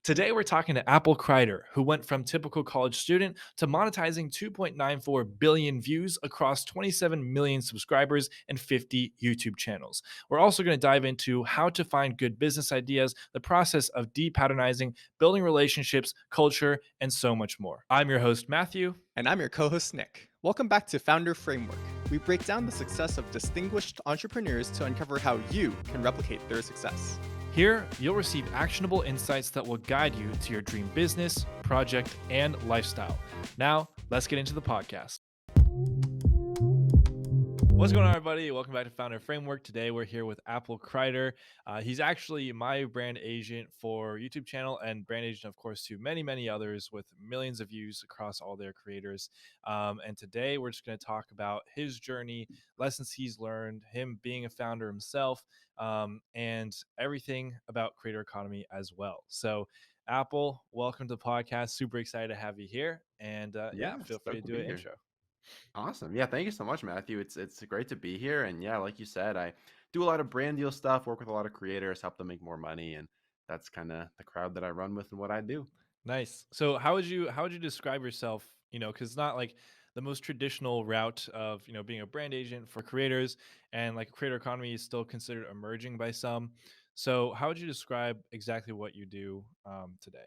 Today, we're talking to Apple Crider, who went from typical college student to monetizing 2.94 billion views across 27 million subscribers and 50 YouTube channels. We're also going to dive into how to find good business ideas, the process of depatternizing, building relationships, culture, and so much more. I'm your host, Matthew. And I'm your co host, Nick. Welcome back to Founder Framework. We break down the success of distinguished entrepreneurs to uncover how you can replicate their success. Here, you'll receive actionable insights that will guide you to your dream business, project, and lifestyle. Now, let's get into the podcast. What's going on, everybody? Welcome back to Founder Framework. Today, we're here with Apple Crider. He's actually my brand agent for YouTube channel and brand agent, of course, to many, many others with millions of views across all their creators. And today, we're just going to talk about his journey, lessons he's learned, him being a founder himself, and everything about creator economy as well. So, Apple, welcome to the podcast. Super excited to have you here. And yeah, Yeah, feel free to stoked to do be an here. intro. Awesome. Yeah, thank you so much, Matthew. It's great to be here. And yeah, like you said, I do a lot of brand deal stuff, work with a lot of creators, help them make more money, and that's kind of the crowd that I run with and what I do. Nice. So how would you describe yourself, because it's not like the most traditional route of, being a brand agent for creators, and like creator economy is still considered emerging by some. So how would you describe exactly what you do today?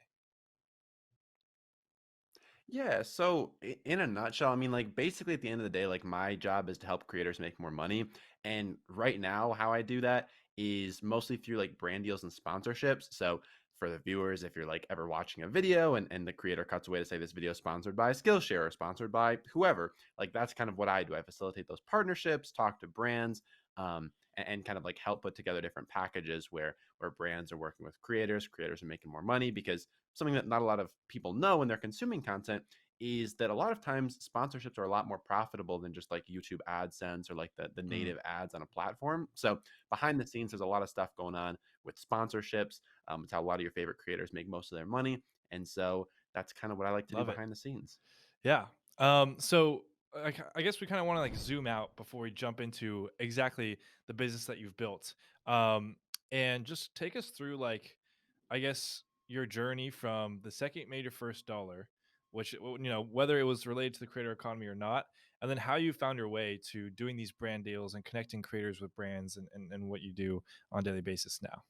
Yeah, so in a nutshell, I mean, like basically at the end of the day, like my job is to help creators make more money. And right now, how I do that is mostly through like brand deals and sponsorships. So for the viewers, if you're like ever watching a video and the creator cuts away to say this video is sponsored by Skillshare or sponsored by whoever, like that's kind of what I do. I facilitate those partnerships, talk to brands, and kind of like help put together different packages where brands are working with creators, creators are making more money because something that not a lot of people know when they're consuming content is that a lot of times sponsorships are a lot more profitable than just like YouTube AdSense or like the Mm, native ads on a platform. So behind the scenes, there's a lot of stuff going on with sponsorships. It's how a lot of your favorite creators make most of their money. And so that's kind of what I like to do love it. behind the scenes. Yeah. So I guess we kind of want to like zoom out before we jump into exactly the business that you've built. Um, and just take us through like, I guess your journey from the second you made your first dollar, which whether it was related to the creator economy or not, and then how you found your way to doing these brand deals and connecting creators with brands and what you do on a daily basis now.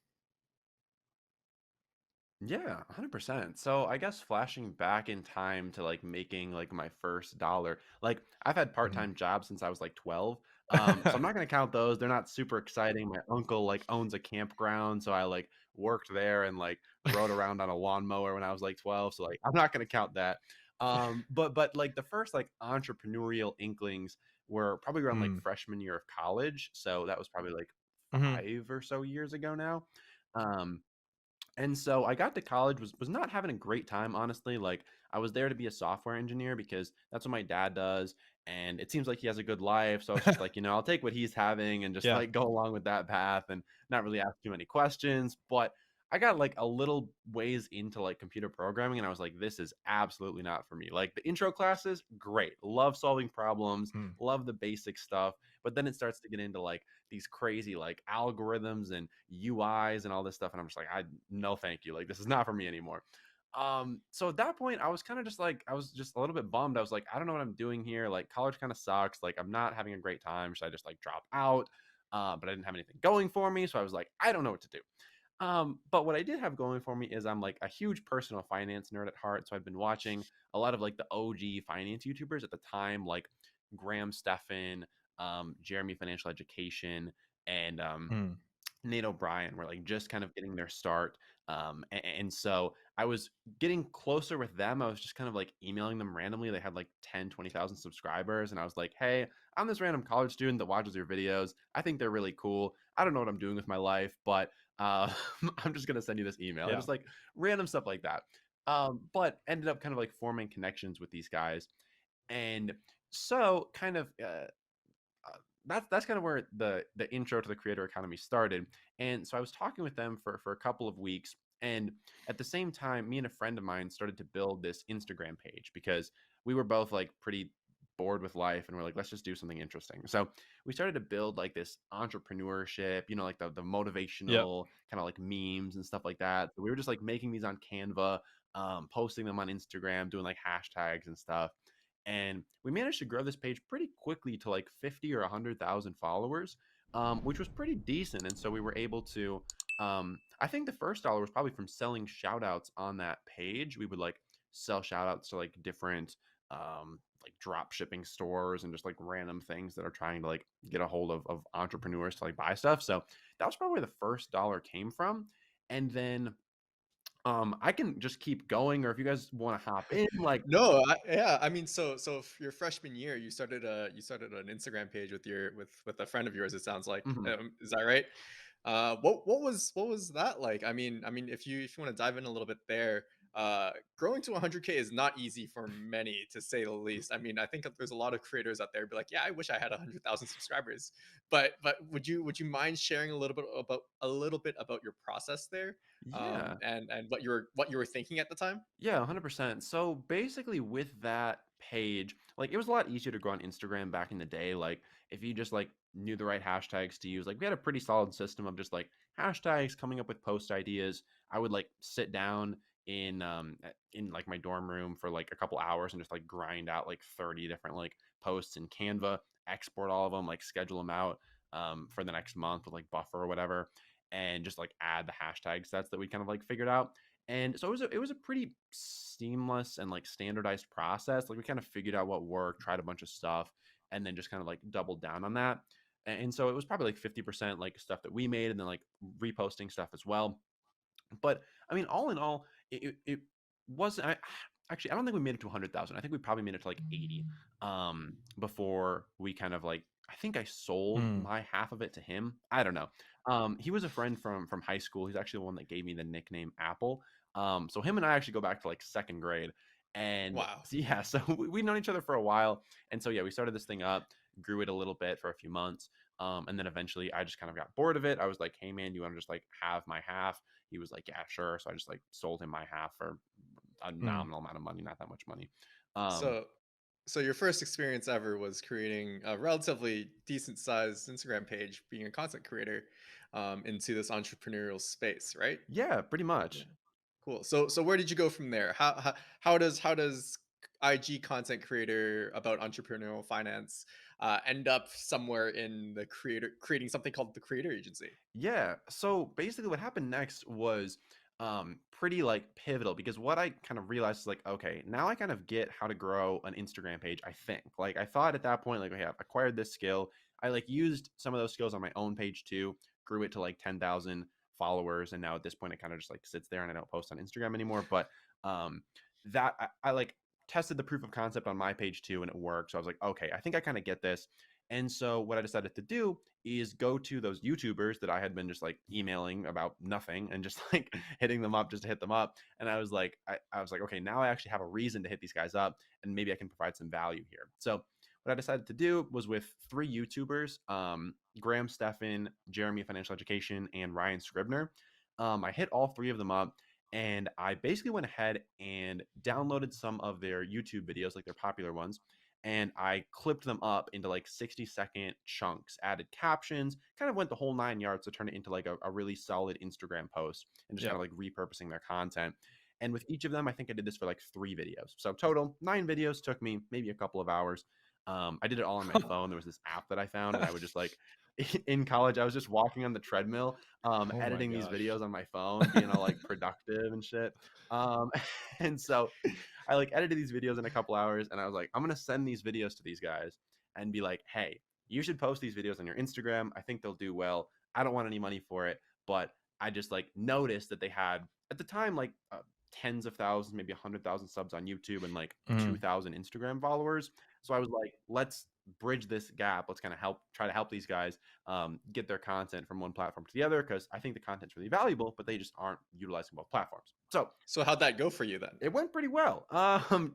Yeah, 100%. So I guess flashing back in time to like making like my first dollar, like I've had Mhm. part-time jobs since I was like 12. So I'm not gonna count those. They're not super exciting. My uncle like owns a campground, so I like worked there and like rode around on a lawnmower when I was like 12. So like I'm not gonna count that. But like the first like entrepreneurial inklings were probably around like Mm. freshman year of college. So that was probably like Mhm. 5 or so years ago now. Um, and so I got to college, was not having a great time, honestly. Like I was there to be a software engineer because that's what my dad does, and it seems like he has a good life. So I was just like, I'll take what he's having and just Yeah. like go along with that path and not really ask too many questions. But I got like a little ways into like computer programming, and I was like, this is absolutely not for me. Like the intro classes, great, love solving problems, Mm. love the basic stuff, but then it starts to get into like these crazy like algorithms and UIs and all this stuff. And I'm just like, I no thank you. Like this is not for me anymore. So at that point, I was kind of just like, I was just a little bit bummed. I was like, I don't know what I'm doing here. Like college kind of sucks. Like I'm not having a great time. Should I just like drop out? But I didn't have anything going for me. So I was like, I don't know what to do. But what I did have going for me is I'm like a huge personal finance nerd at heart. So I've been watching a lot of like the OG finance YouTubers at the time, like Graham Stephan, Jeremy Financial Education, and Mm. Nate O'Brien were like just kind of getting their start. And so I was getting closer with them. I was just kind of like emailing them randomly. They had like 10, 20,000 subscribers. And I was like, hey, I'm this random college student that watches your videos. I think they're really cool. I don't know what I'm doing with my life, but I'm just going to send you this email. Yeah. Just like random stuff like that. But ended up kind of like forming connections with these guys. And so kind of that's kind of where the intro to the creator economy started. And so I was talking with them for a couple of weeks, and at the same time, me and a friend of mine started to build this Instagram page because we were both like pretty bored with life and we're like, let's just do something interesting. So we started to build like this entrepreneurship, like the Yep. motivational kind of like memes and stuff like that. So we were just like making these on Canva, posting them on Instagram, doing like hashtags and stuff. And we managed to grow this page pretty quickly to like 50 or 100,000 followers, which was pretty decent. And so we were able to, I think the first dollar was probably from selling shout outs on that page. We would like sell shout outs to like different, like drop shipping stores and just like random things that are trying to like get a hold of entrepreneurs to like buy stuff. So that was probably where the first dollar came from. And then I can just keep going, or if you guys want to hop in, like, No, yeah, I mean, so your freshman year, you started an Instagram page with with a friend of yours. It sounds like, mhm. is that right? What was that like? I mean, if you want to dive in a little bit there, growing to 100K is not easy for many, to say the least. I mean, I think that there's a lot of creators out there be like, yeah, I wish I had 100,000 subscribers. But would you mind sharing a little bit about your process there, Yeah. and what you were thinking at the time? Yeah, 100%. So basically with that page, like it was a lot easier to grow on Instagram back in the day. Like if you just like knew the right hashtags to use, like we had a pretty solid system of just like hashtags, coming up with post ideas. I would like sit down in like my dorm room for like a couple hours and just like grind out like 30 different like posts in Canva, export all of them, like schedule them out for the next month with like buffer or whatever, and just like add the hashtag sets that we kind of like figured out. And so it was a pretty seamless and like standardized process. Like we kind of figured out what worked, tried a bunch of stuff, and then just kind of like doubled down on that. And so it was probably like 50% like stuff that we made and then like reposting stuff as well. But I mean, all in all, it wasn't. Actually, I don't think we made it to 100,000. I think we probably made it to like 80 before we kind of like. I think I sold Mm. my half of it to him. I don't know. He was a friend from high school. He's actually the one that gave me the nickname Apple. So him and I actually go back to like second grade, and Wow. yeah, so we've known each other for a while, and so yeah, we started this thing up, grew it a little bit for a few months, and then eventually I just kind of got bored of it. I was like, hey man, do you want to just like have my half? He was like, yeah, sure. So I just like sold him my half for a Mm. nominal amount of money, not that much money. Um, So, so your first experience ever was creating a relatively decent sized Instagram page, being a content creator, into this entrepreneurial space, right? yeah, pretty Yeah. much. Cool. So where did you go from there? How does IG content creator about entrepreneurial finance end up somewhere in the creating something called the creator agency? Yeah. So basically what happened next was pretty like pivotal because what I kind of realized is like, okay, now I kind of get how to grow an Instagram page, I think. Like I thought at that point, like, okay, I've acquired this skill. I like used some of those skills on my own page too, grew it to like 10,000 followers. And now at this point it kind of just like sits there and I don't post on Instagram anymore. But um that I like tested the proof of concept on my page too and it worked. So I was like, okay, I think I kind of get this. And so what I decided to do is go to those YouTubers that I had been just like emailing about nothing and just like hitting them up just to hit them up. And I was like, okay, now I actually have a reason to hit these guys up and maybe I can provide some value here. So what I decided to do was with three YouTubers, Graham Stephan, Jeremy Financial Education, and Ryan Scribner. I hit all three of them up and I basically went ahead and downloaded some of their YouTube videos, like their popular ones, and I clipped them up into like 60-second chunks, added captions, kind of went the whole 9 yards to turn it into like a really solid Instagram post and just kind Yeah. of like repurposing their content. And with each of them, I think I did this for like 3 videos. So total 9 videos, took me maybe a couple of hours. I did it all on my phone. There was this app that I found, and I would just like in college, I was just walking on the treadmill, Oh my editing these gosh. videos on my phone, being all like productive and shit. Um, and so I like edited these videos in a couple hours and I was like, I'm gonna send these videos to these guys and be like, hey, you should post these videos on your Instagram. I think they'll do well. I don't want any money for it, but I just like noticed that they had at the time like tens of thousands, maybe 100,000 subs on YouTube and like Mm. 2,000 Instagram followers. So I was like, let's bridge this gap. Let's kind of try to help these guys get their content from one platform to the other because I think the content's really valuable, but they just aren't utilizing both platforms. So So how'd that go for you then? it went pretty well.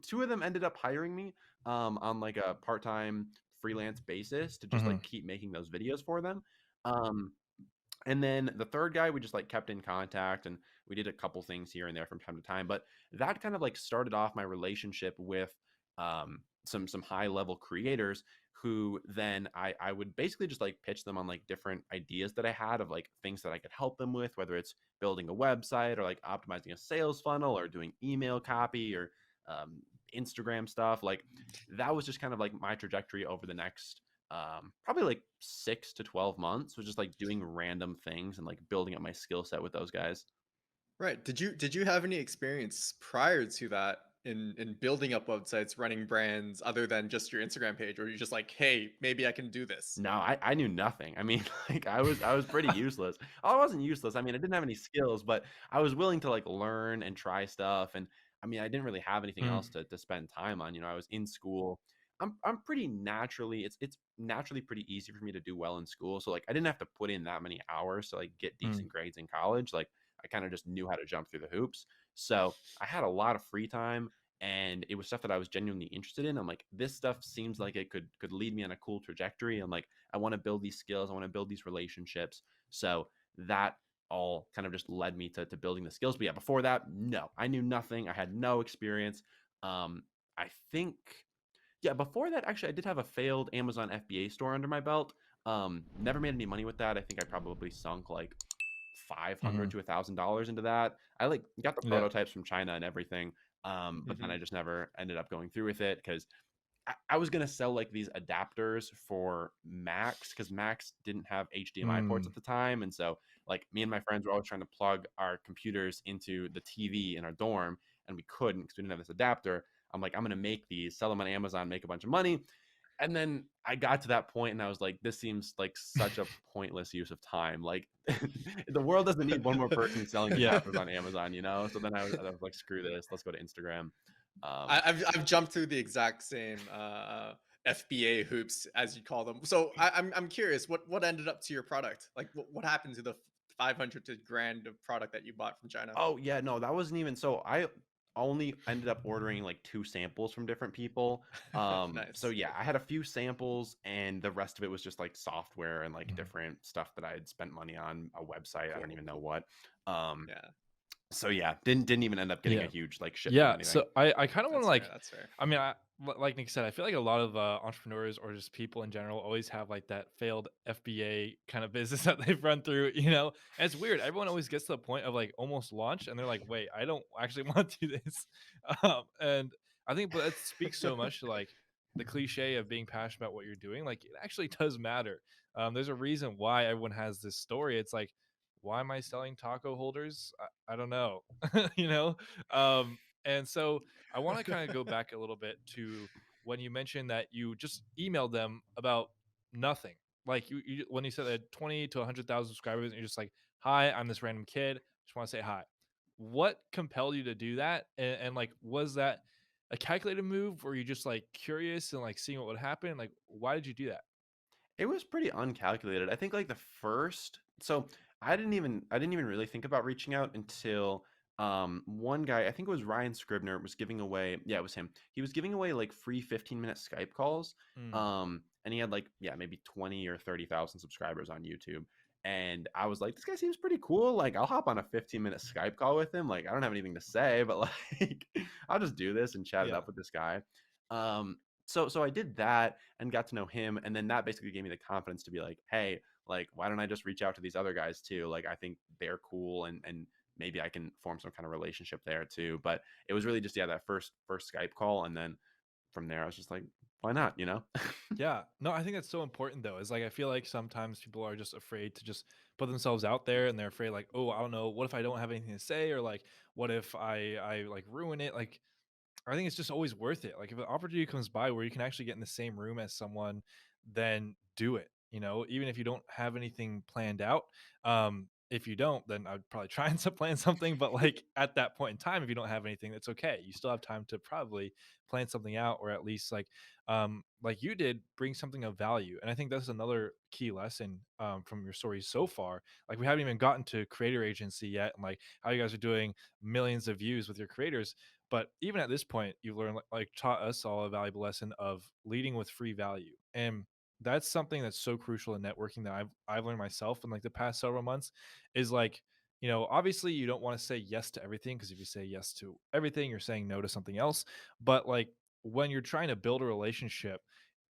Two of them ended up hiring me on like a part-time freelance basis to just Mhm. like keep making those videos for them. Um, and then the third guy, we just like kept in contact and we did a couple things here and there from time to time. But that kind of like started off my relationship with some high level creators who then I would basically just like pitch them on like different ideas that I had of like things that I could help them with, whether it's building a website or like optimizing a sales funnel or doing email copy or um, Instagram stuff. Like that was just kind of like my trajectory over the next probably like 6 to 12 months, was just like doing random things and like building up my skill set with those guys. Right. Did you have any experience prior to that in building up websites, running brands other than just your Instagram page, or you're just like, hey, maybe I can do this? No, I knew nothing. I mean, like I was pretty useless. Oh, I wasn't useless. I mean, I didn't have any skills, but I was willing to like learn and try stuff. And I mean, I didn't really have anything else Mm, to spend time on. I was in school. I'm pretty naturally, it's naturally pretty easy for me to do well in school. So like I didn't have to put in that many hours to like get mm, decent grades in college. Like I kind of just knew how to jump through the hoops. So I had a lot of free time, and it was stuff that I was genuinely interested in. I'm like, this stuff seems like it could lead me on a cool trajectory. I'm like, I want to build these skills, I want to build these relationships. So that all kind of just led me to building the skills. But yeah, before that, no, I knew nothing. I had no experience. I think, yeah, before that, actually, I did have a failed Amazon FBA store under my belt. Never made any money with that. I think I probably sunk like 500 mhm. to $1,000 into that. I like got the Yeah. prototypes from China and everything. But then I Hmm. just never ended up going through with it because I was gonna sell like these adapters for Macs because Macs didn't have HDMI ports Mm. at the time, and so like me and my friends were always trying to plug our computers into the TV in our dorm, and we couldn't because we didn't have this adapter. I'm like, I'm gonna make these, sell them on Amazon, make a bunch of money. And then I got to that point and I was like, this seems like such a pointless use of time. Like the world doesn't need one more person selling Yeah. adapters on Amazon. So then I was like, screw this, let's go to Instagram. Um, I've jumped through the exact same FBA hoops as you call them. So I'm curious, what ended up to your product? Like what happened to the 500 to grand of product that you bought from China? Oh yeah, no, that wasn't even so I only ended up ordering like two samples from different people. So Nice. yeah, I had a few samples and the rest of it was just like software and like Mhm. different stuff that I had spent money on, a website, I don't Cool, even know cool. what. Um, Yeah, so yeah, didn't even end up getting a Yeah. huge like shipment or Yeah, anything. so I kind of want to that's fair. like, That's fair. I mean, like Nick said, I feel like a lot of entrepreneurs or just people in general always have like that failed FBA kind of business that they've run through, you know. And it's weird. Everyone always gets to the point of like almost launch, and they're like, "Wait, I don't actually want to do this." And I think, but it speaks so much to like the cliche of being passionate about what you're doing. Like, it actually does matter. There's a reason why everyone has this story. It's like, why am I selling taco holders? I don't know, you know. And so I want to kind of go back a little bit to when you mentioned that you just emailed them about nothing. Like you when you said that 20 to 100,000 subscribers, and you're just like, "Hi, I'm this random kid. Just want to say hi." What compelled you to do that? And like, was that a calculated move, or were you just like curious and like seeing what would happen? Like, why did you do that? It was pretty uncalculated. I think like the first, so I didn't even really think about reaching out until one guy, I think it was Ryan Scribner, was giving away, yeah, it was him. He was giving away like free 15-minute Skype calls. Mm, And he had like, yeah, maybe 20 or 30,000 subscribers on YouTube. And I was like, this guy seems pretty cool. Like, I'll hop on a 15-minute Skype call with him. Like, I don't have anything to say, but like I'll just do this and chat it yeah. up with this guy. So I did that and got to know him, and then that basically gave me the confidence to be like, hey, like why don't I just reach out to these other guys too? Like I think they're cool, and maybe I can form some kind of relationship there too. But it was really just, yeah, that first Skype call, and then from there I was just like, why not? Yeah. No, I think that's so important though. Is like I feel like sometimes people are just afraid to just put themselves out there, and they're afraid like, "Oh, I don't know, what if I don't have anything to say, or like what if I like ruin it?" Like I think it's just always worth it. Like if an opportunity comes by where you can actually get in the same room as someone, then do it. You know, even if you don't have anything planned out. If you don't, then I'd probably try and plan something. But like at that point in time, if you don't have anything, that's okay. You still have time to probably plan something out, or at least like you did, bring something of value. And I think that's another key lesson from your story so far. Like we haven't even gotten to creator agency yet, and like how you guys are doing millions of views with your creators, but even at this point, you've learned like taught us all a valuable lesson of leading with free value. And that's something that's so crucial in networking that I've learned myself in like the past several months is like, you know, obviously you don't want to say yes to everything because if you say yes to everything, you're saying no to something else. But like when you're trying to build a relationship,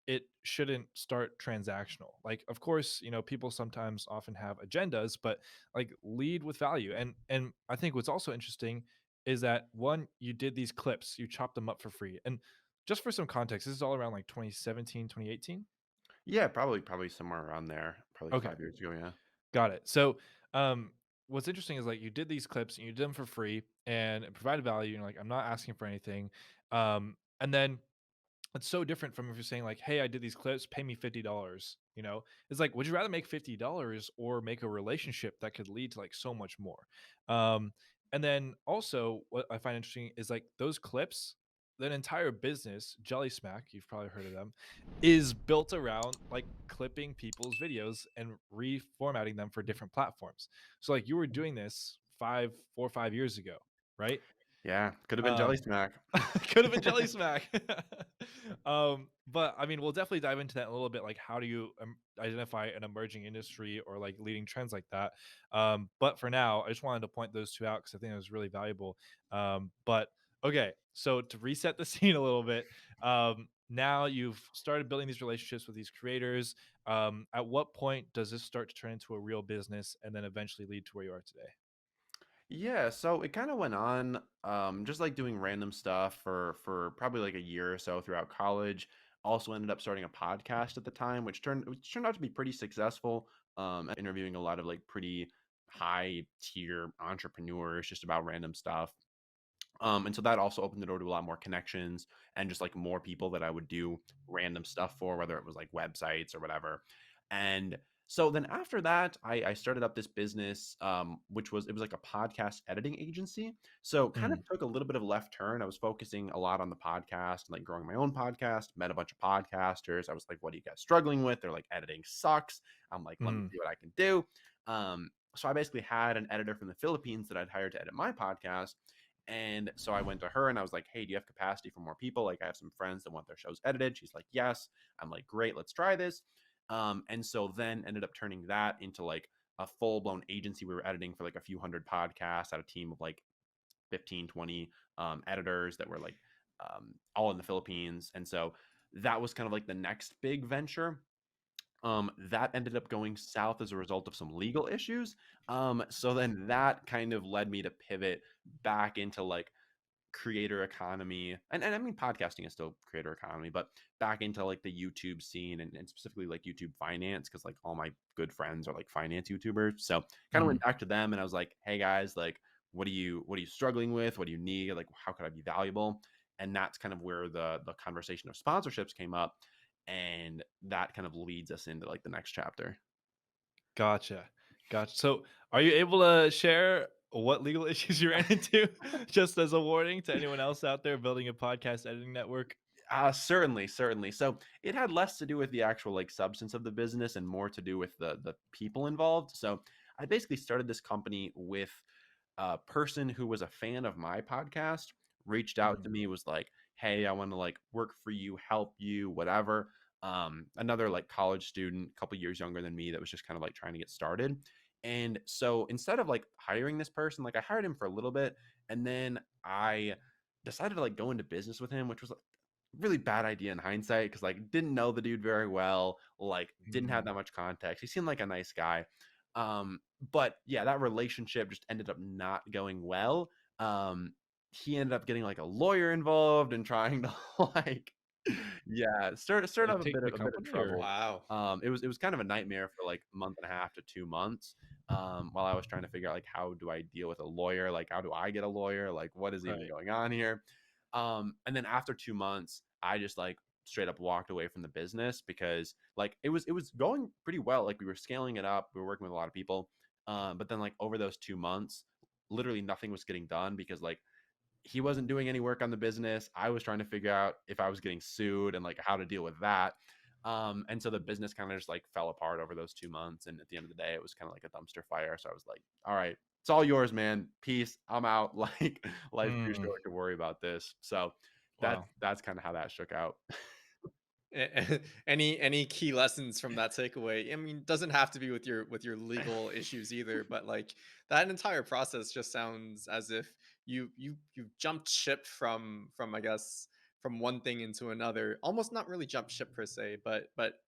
it shouldn't start transactional. Like, of course, people sometimes often have agendas, but like lead with value. And I think what's also interesting is that one, you did these clips, you chopped them up for free. And just for some context, this is all around like 2017, 2018. Yeah, probably somewhere around there, probably Okay. 5 years ago. Yeah. Got it. So, what's interesting is like you did these clips and you did them for free and it provided value. Like, I'm not asking for anything. And then it's so different from if you're saying like, "Hey, I did these clips, pay me $50." It's like, would you rather make $50 or make a relationship that could lead to like so much more? Um, and then also, what I find interesting is like those clips, that entire business, Jelly Smack, you've probably heard of them, is built around like clipping people's videos and reformatting them for different platforms. So like you were doing this 4 or 5 years ago, right? Yeah, could have been Jelly Um, Smack. Could have been Jelly Smack. But I mean, we'll definitely dive into that in a little bit. Like, how do you identify an emerging industry or like leading trends like that? But for now, I just wanted to point those two out because I think it was really valuable. But okay, so to reset the scene a little bit, now you've started building these relationships with these creators. At what point does this start to turn into a real business and then eventually lead to where you are today? Yeah, so it kind of went on, just like doing random stuff for probably like a year or so throughout college. Also ended up starting a podcast at the time, which turned out to be pretty successful. Interviewing a lot of like pretty high tier entrepreneurs just about random stuff. And so that also opened the door to a lot more connections and just like more people that I would do random stuff for, whether it was like websites or whatever. And so then after that, I started up this business, it was like a podcast editing agency. So kind of Mm, took a little bit of a left turn. I was focusing a lot on the podcast and like growing my own podcast, met a bunch of podcasters. I was like, what are you guys struggling with? They're like, editing sucks. I'm like, let me mm, see what I can do. So I basically had an editor from the Philippines that I'd hired to edit my podcast. And so I went to her and I was like, hey, do you have capacity for more people? Like, I have some friends that want their shows edited. She's like, yes. I'm like, great, let's try this. And so then ended up turning that into like a full blown agency. We were editing for like a few hundred podcasts, had a team of like 15, 20 editors that were like all in the Philippines. And so that was kind of like the next big venture. That ended up going south as a result of some legal issues. So then that kind of led me to pivot back into like creator economy, and I mean podcasting is still creator economy, but back into like the YouTube scene, and specifically like YouTube finance, because like all my good friends are like finance YouTubers. So kind of went mm. back to them and I was like, hey guys, like what are you struggling with? What do you need? Like how could I be valuable? And that's kind of where the conversation of sponsorships came up. And that kind of leads us into like the next chapter. Gotcha. Gotcha. So, are you able to share what legal issues you ran into, just as a warning to anyone else out there building a podcast editing network? Certainly. So it had less to do with the actual like substance of the business and more to do with the people involved. So I basically started this company with a person who was a fan of my podcast, reached out to Mm, me, was like, "Hey, I want to like work for you, help you, whatever." Another like college student, a couple years younger than me, that was just kind of like trying to get started. And so instead of like hiring this person, like I hired him for a little bit, and then I decided to like go into business with him, which was really bad idea in hindsight because like didn't know the dude very well, like didn't have mm. that much context. He seemed like a nice guy. um but yeah, that relationship just ended up not going well. He ended up getting like a lawyer involved and trying to like yeah, start Like, up a take bit the of company or trouble. Wow. It was kind of a nightmare for like a month and a half to 2 months, while I was trying to figure out like how do I deal with a lawyer, like how do I get a lawyer, like what is even right. going on here. And then after 2 months, I just like straight up walked away from the business because like it was going pretty well. Like we were scaling it up, we were working with a lot of people. But then like over those 2 months, literally nothing was getting done because like he wasn't doing any work on the business. I was trying to figure out if I was getting sued and like how to deal with that. And so the business kind of just like fell apart over those 2 months. And at the end of the day, it was kind of like a dumpster fire. So I was like, all right, it's all yours, man. Peace. I'm out. Like life's too Mm, short to worry about this. So that's wow. that's kind of how that shook out. Any key lessons from that takeaway? I mean, doesn't have to be with your legal issues either, but like that entire process just sounds as if you jumped ship from I guess from one thing into another, almost not really jump ship per se, but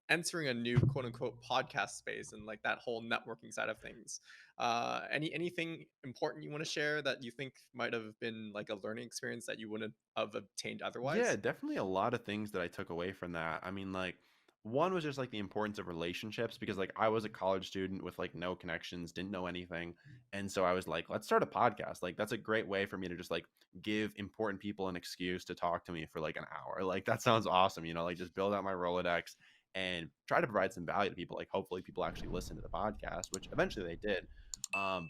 entering a new quote unquote podcast space and like that whole networking side of things. Anything important you want to share that you think might have been like a learning experience that you wouldn't have obtained Yeah, otherwise? definitely a lot of things that I took away from that. I mean, like, one was just like the importance of relationships because, like, I was a college student with like no connections, didn't know anything. And so I was like, let's start a podcast. Like, that's a great way for me to just like give important people an excuse to talk to me for like an hour. Like, that sounds awesome. Like, just build out my Rolodex and try to provide some value to people. Like, hopefully people actually listen to the podcast, which eventually they did.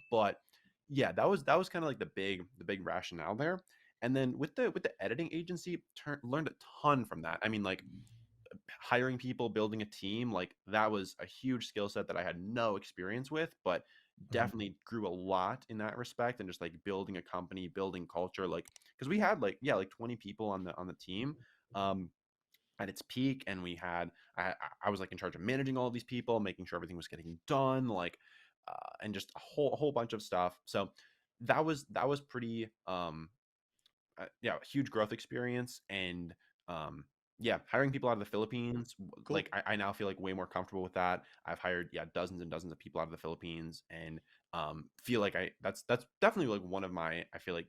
But yeah, that was kind of like the big rationale there. And then with the editing agency, learned a ton from that. I mean, like hiring people, building a team, like that was a huge skill set that I had no experience with, but Mhm. definitely grew a lot in that respect. And just like building a company, building culture, like because we had like yeah, like 20 people on the team. Um, at its peak, and we had I was like in charge of managing all of these people, making sure everything was getting done, like and just a whole bunch of stuff. So that was pretty yeah, huge growth experience. And yeah, hiring people out of the Philippines, like Cool. I now feel like way more comfortable with that. I've hired yeah dozens and dozens of people out of the Philippines, and feel like that's definitely like one of my I feel like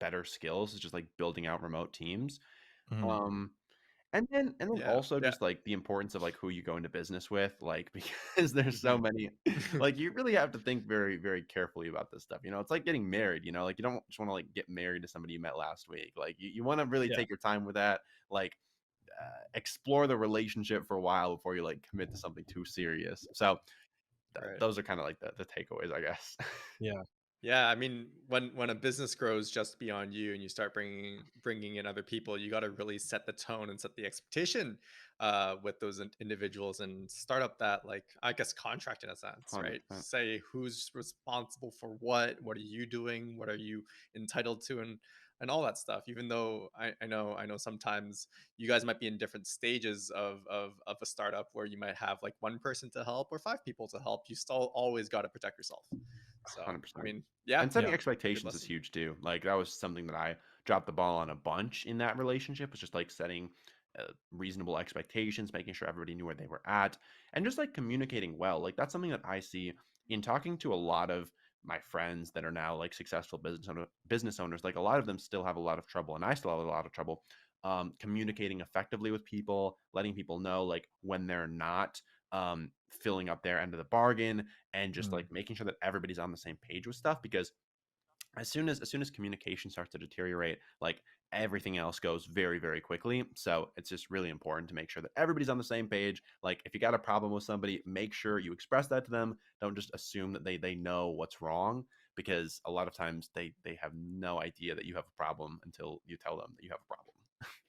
better skills is just like building out remote teams. Mhm. um and then Yeah. also Yeah. just like the importance of like who you go into business with, like because there's so Mhm. many, like you really have to think very, very carefully about this stuff. It's like getting married, like you don't just want to like get married to somebody you met last week. Like you want to really Yeah. take your time with that, like explore the relationship for a while before you like commit to something too serious. So Right. those are kind of like the takeaways, I guess. Yeah. Yeah, I mean, when a business grows just beyond you and you start bringing in other people, you got to really set the tone and set the expectation with those individuals and start up that like I guess contract in a sense, right? 100%. Say who's responsible for what are you doing, what are you entitled to, and all that stuff. Even though I know sometimes you guys might be in different stages of a startup where you might have like one person to help or five people to help, you still always got to protect yourself. So, I 100%. mean, yeah, And setting Yeah. good expectations is lesson. huge too. Like that was something that I dropped the ball on a bunch in that relationship. Was just like setting reasonable expectations, making sure everybody knew where they were at, and just like communicating well. Like that's something that I see in talking to a lot of my friends that are now like successful business owners. Like a lot of them still have a lot of trouble, and I still have a lot of trouble communicating effectively with people, letting people know like when they're not filling up their end of the bargain, and just Mhm. like making sure that everybody's on the same page with stuff. Because as soon as communication starts to deteriorate, like everything else goes very, very quickly. So it's just really important to make sure that everybody's on the same page. Like if you got a problem with somebody, make sure you express that to them. Don't just assume that they know what's wrong, because a lot of times they have no idea that you have a problem until you tell them that you have a problem.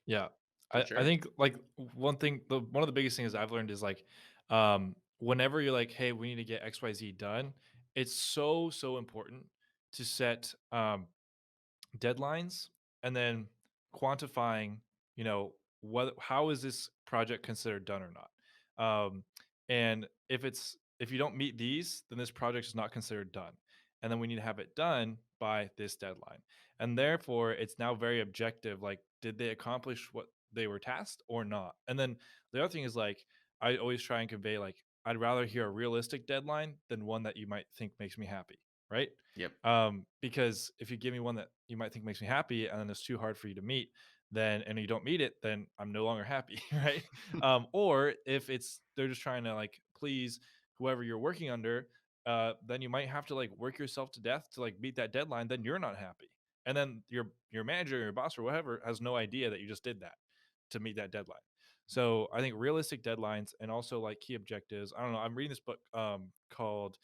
Yeah. For I sure. think like one of the biggest things I've learned is like whenever you're like, hey, we need to get XYZ done, it's so important to set deadlines and then quantifying, what how is this project considered done or not. And if you don't meet these, then this project is not considered done. And then we need to have it done by this deadline. And therefore, it's now very objective. Like, did they accomplish what they were tasked or not? And then the other thing is like, I always try and convey like, I'd rather hear a realistic deadline than one that you might think makes me happy, right? Yep. Because if you give me one that you might think makes me happy and then it's too hard for you to meet, then and you don't meet it, then I'm no longer happy, right? Or if it's they're just trying to like please whoever you're working under, then you might have to like work yourself to death to like meet that deadline. Then you're not happy, and then your manager, your boss, or whatever has no idea that you just did that to meet that deadline. So I think realistic deadlines and also like key objectives. I don't know. I'm reading this book called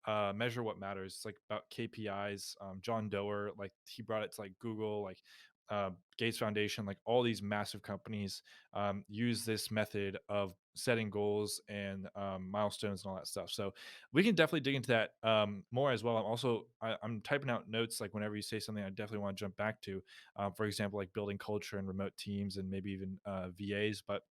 Measure What Matters. It's like about KPIs. John Doerr, like he brought it to like Google, like Gates Foundation, like all these massive companies use this method of setting goals and milestones and all that stuff. So we can definitely dig into that more as well. I'm typing out notes like whenever you say something, I definitely want to jump back to, for example, like building culture and remote teams and maybe even VAs. But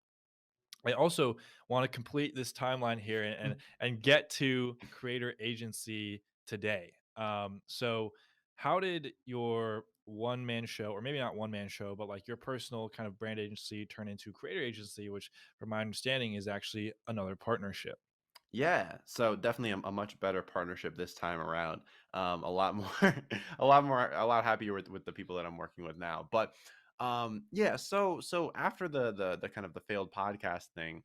I also want to complete this timeline here and get to creator agency today. So how did your one man show, or maybe not one man show, but like your personal kind of brand agency turn into creator agency, which from my understanding is actually another partnership. Yeah, so definitely a much better partnership this time around. A lot more, a lot more, a lot happier with the people that I'm working with now. But yeah, so after the kind of the failed podcast thing,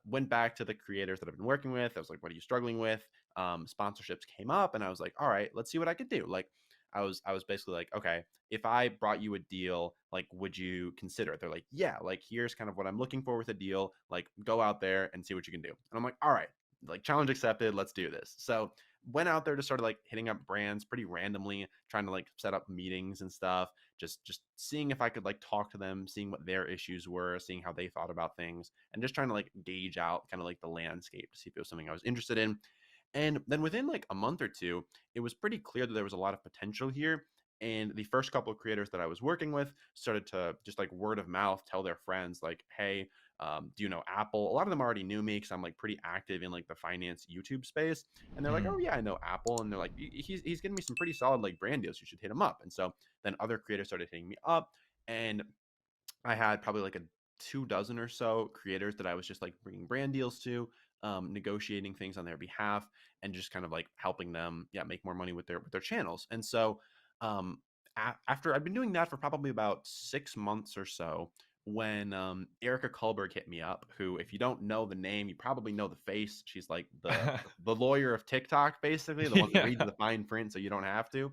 went back to the creators that I've been working with. I was like, what are you struggling with? Sponsorships came up, and I was like, all right, let's see what I could do. Like, I was basically like, okay, if I brought you a deal, like, would you consider it? They're like, yeah, like, here's kind of what I'm looking for with a deal. Like, go out there and see what you can do. And I'm like, all right, like, challenge accepted. Let's do this. So went out there to start like hitting up brands pretty randomly, trying to like set up meetings and stuff, just seeing if I could like talk to them, seeing what their issues were, seeing how they thought about things, and just trying to like gauge out kind of like the landscape to see if it was something I was interested in. And then within like a month or two, it was pretty clear that there was a lot of potential here. And the first couple of creators that I was working with started to just like word of mouth tell their friends, like, hey, do you know Apple? A lot of them already knew me because I'm like pretty active in like the finance YouTube space. And they're like, Mhm. oh, yeah, I know Apple. And they're like, he's getting me some pretty solid like brand deals. You should hit him up. And so then other creators started hitting me up. And I had probably like a 2 dozen or so creators that I was just like bringing brand deals to, negotiating things on their behalf, and just kind of like helping them, yeah, make more money with their channels. And so, um, after I've been doing that for probably about 6 months or so, when Erica Kullberg hit me up, who, if you don't know the name, you probably know the face. She's like the lawyer of TikTok, basically, the one that reads Yeah. the fine print so you don't have to.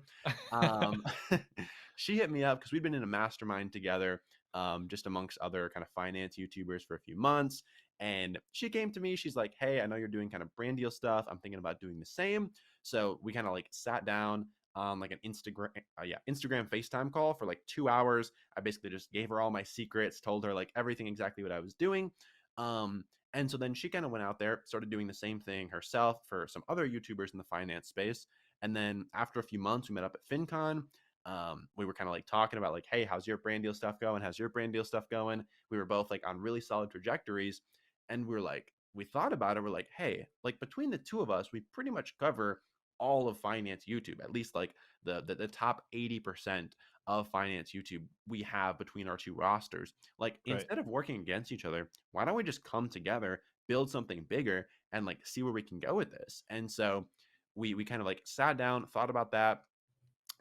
Um, she hit me up because we'd been in a mastermind together, just amongst other kind of finance YouTubers for a few months. And she came to me. She's like, hey, I know you're doing kind of brand deal stuff. I'm thinking about doing the same. So we kind of like sat down on like an Instagram FaceTime call for like 2 hours. I basically just gave her all my secrets, told her like everything exactly what I was doing. And so then she kind of went out there, started doing the same thing herself for some other YouTubers in the finance space. And then after a few months, we met up at FinCon. We were kind of like talking about like, hey, how's your brand deal stuff going? How's your brand deal stuff going? We were both like on really solid trajectories. And we are like, we thought about it. We're like, hey, like between the two of us, we pretty much cover all of finance YouTube, at least like the top 80% of finance YouTube we have between our two rosters. Like Right. instead of working against each other, why don't we just come together, build something bigger, and like see where we can go with this? And so we kind of like sat down, thought about that,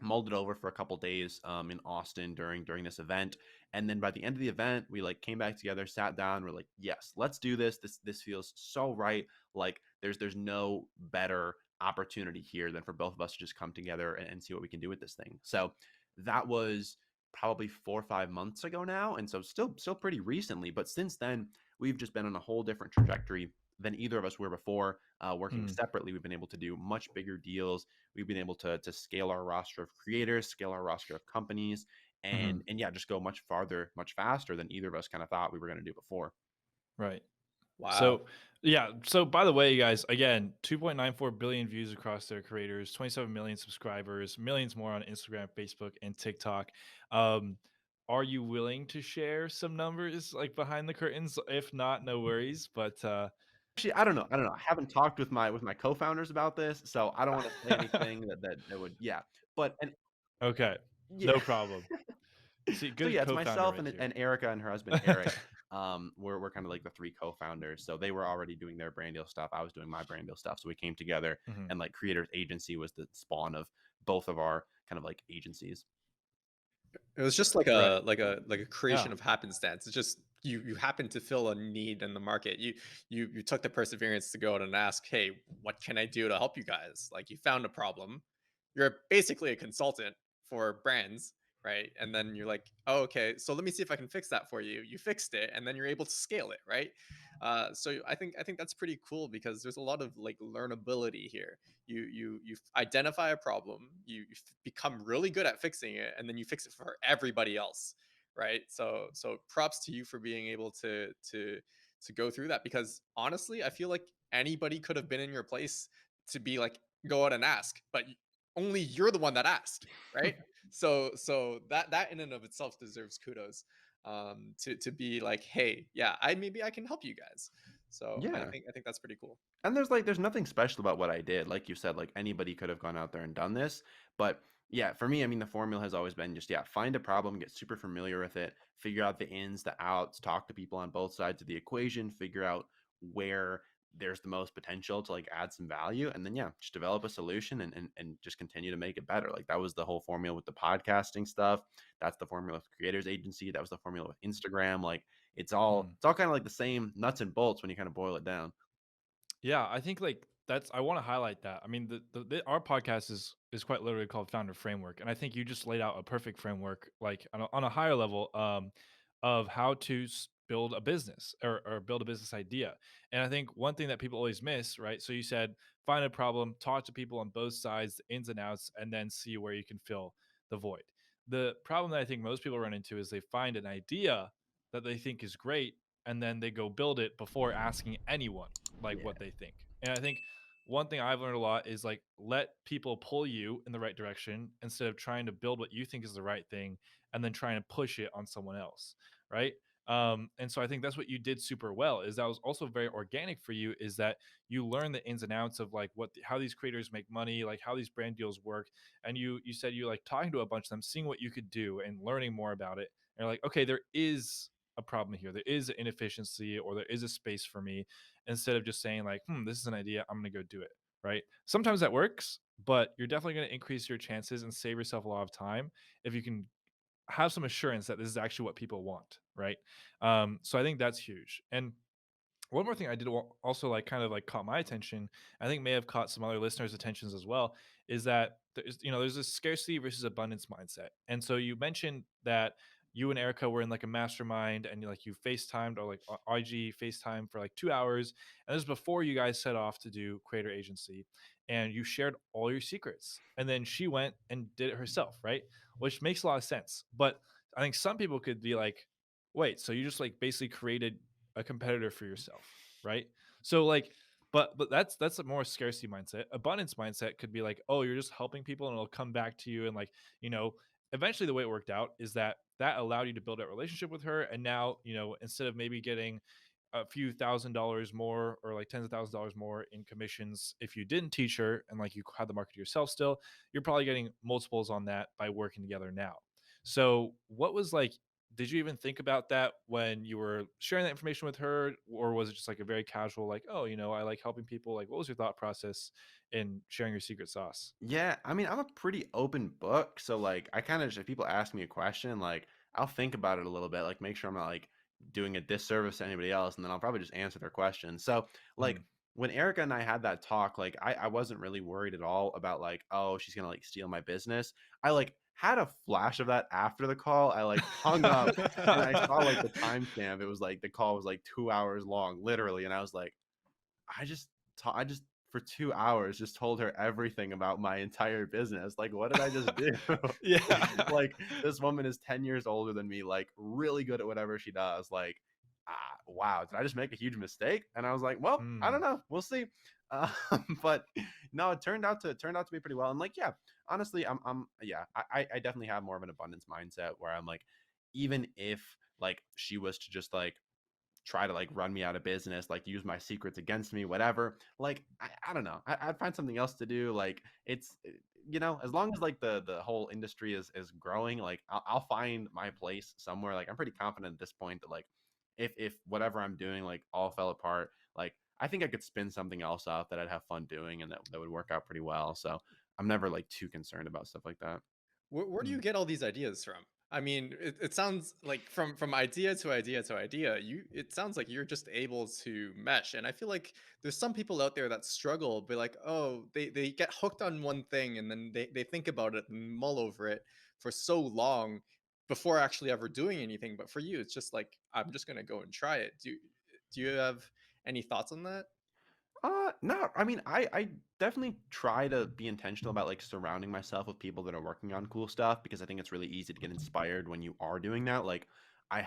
mulled it over for a couple days in Austin during this event, and then by the end of the event, we like came back together, sat down, we're like, yes, let's do this. This feels so right. Like there's no better opportunity here than for both of us to just come together and see what we can do with this thing. So that was probably 4 or 5 months ago now, and so still pretty recently. But since then, we've just been on a whole different trajectory than either of us were before. Working Mm. separately, we've been able to do much bigger deals. We've been able to scale our roster of creators, scale our roster of companies, Mhm. and yeah, just go much farther, much faster than either of us kind of thought we were going to do before. Right. Wow. So, yeah. So, by the way, you guys, again, 2.94 billion views across their creators, 27 million subscribers, millions more on Instagram, Facebook, and TikTok. Um, are you willing to share some numbers like behind the curtains? If not, no worries. But Actually, I don't know. I don't know. I haven't talked with my co-founders about this, so I don't want to say anything that would, yeah. But and okay, yeah. no problem. See, So good yeah, it's co-founder myself right and here. Erica and her husband Eric. We're kind of like the three co-founders. So they were already doing their brand deal stuff. I was doing my brand deal stuff. So we came together, Mhm. and like Creators Agency was the spawn of both of our kind of like agencies. It was just Right. like a Yeah. creation of happenstance. It's just you happen to fill a need in the market. You took the perseverance to go out and ask, "Hey, what can I do to help you guys?" Like you found a problem. You're basically a consultant for brands, right? And then you're like, "Oh, okay, so let me see if I can fix that for you." You fixed it, and then you're able to scale it, right? So I think that's pretty cool because there's a lot of like learnability here. You identify a problem, you become really good at fixing it, and then you fix it for everybody else, right? So props to you for being able to go through that, because honestly I feel like anybody could have been in your place to be like, go out and ask, but only you're the one that asked, right? So that in and of itself deserves kudos, to be like, hey, yeah, I can help you guys. So i Yeah. think i think that's pretty cool. And there's nothing special about what I did. Like you said, like anybody could have gone out there and done this, but Yeah, for me, I mean, the formula has always been just, yeah, find a problem, get super familiar with it, figure out the ins, the outs, talk to people on both sides of the equation, figure out where there's the most potential to like add some value. And then, yeah, just develop a solution and just continue to make it better. Like that was the whole formula with the podcasting stuff. That's the formula with creators agency. That was the formula with Instagram. Like Mm. it's all kind of like the same nuts and bolts when you kind of boil it down. Yeah, I think like that's I want to highlight that. I mean, our podcast is quite literally called Founder Framework, and I think you just laid out a perfect framework, like on a higher level, of how to build a business or build a business idea. And I think one thing that people always miss, right? So you said find a problem, talk to people on both sides, the ins and outs, and then see where you can fill the void. The problem that I think most people run into is they find an idea that they think is great, and then they go build it before asking anyone like Yeah. what they think. And I think one thing I've learned a lot is like let people pull you in the right direction instead of trying to build what you think is the right thing and then trying to push it on someone else, right? And so I think that's what you did super well. Is that was also very organic for you. Is that you learn the ins and outs of like how these creators make money, like how these brand deals work, and you said you like talking to a bunch of them, seeing what you could do, and learning more about it. And you're like, okay, there is a problem here. There is an inefficiency, or there is a space for me, instead of just saying like, this is an idea, I'm gonna go do it. Right. Sometimes that works, but you're definitely going to increase your chances and save yourself a lot of time if you can have some assurance that this is actually what people want. Right. So I think that's huge. And one more thing I did also like kind of like caught my attention, I think may have caught some other listeners' attentions as well, is that there's this scarcity versus abundance mindset. And so you mentioned that you and Erica were in like a mastermind, and you FaceTimed, or like IG FaceTime for like 2 hours. And this is before you guys set off to do creator agency, and you shared all your secrets. And then she went and did it herself, right? Which makes a lot of sense. But I think some people could be like, wait, so you just like basically created a competitor for yourself, right? So like, but that's a more scarcity mindset. Abundance mindset could be like, oh, you're just helping people and it'll come back to you. And like, eventually the way it worked out is that allowed you to build a relationship with her. And now, instead of maybe getting a few $1,000s more, or like tens of thousands of dollars more in commissions if you didn't teach her and like you had the market yourself still, you're probably getting multiples on that by working together now. So what was like, did you even think about that when you were sharing that information with her, or was it just like a very casual like, oh, I like helping people? Like, what was your thought process in sharing your secret sauce? Yeah, I mean, I'm a pretty open book, so like I kind of just if people ask me a question, like I'll think about it a little bit, like make sure I'm not like doing a disservice to anybody else, and then I'll probably just answer their question. So like Mm. when Erica and I had that talk, like I wasn't really worried at all about like, oh, she's gonna like steal my business. I like had a flash of that after the call. I like hung up and I saw like the timestamp. It was like the call was like 2 hours long, literally, and I was like, I just for 2 hours just told her everything about my entire business. Like, what did I just do? Yeah. Like, this woman is 10 years older than me, like really good at whatever she does. Like, wow, did I just make a huge mistake? And I was like, well, I don't Mm. know. We'll see. Um, but no, it turned out to be pretty well. And like, yeah, honestly, yeah, I definitely have more of an abundance mindset where I'm like, even if like she was to just like try to like run me out of business, like use my secrets against me, whatever. Like I don't know. I'd find something else to do. Like it's as long as like the whole industry is growing, like I'll find my place somewhere. Like I'm pretty confident at this point that like if whatever I'm doing like all fell apart, like I think I could spin something else out that I'd have fun doing and that would work out pretty well. So I'm never like too concerned about stuff like that. Where do you Mm. get all these ideas from? I mean, it sounds like from idea to idea to idea, it sounds like you're just able to mesh. And I feel like there's some people out there that struggle, be like, oh, they get hooked on one thing and then they think about it and mull over it for so long before actually ever doing anything. But for you, it's just like, I'm just gonna go and try it. Do you have any thoughts on that? No, I mean, I definitely try to be intentional about like surrounding myself with people that are working on cool stuff because I think it's really easy to get inspired when you are doing that. Like I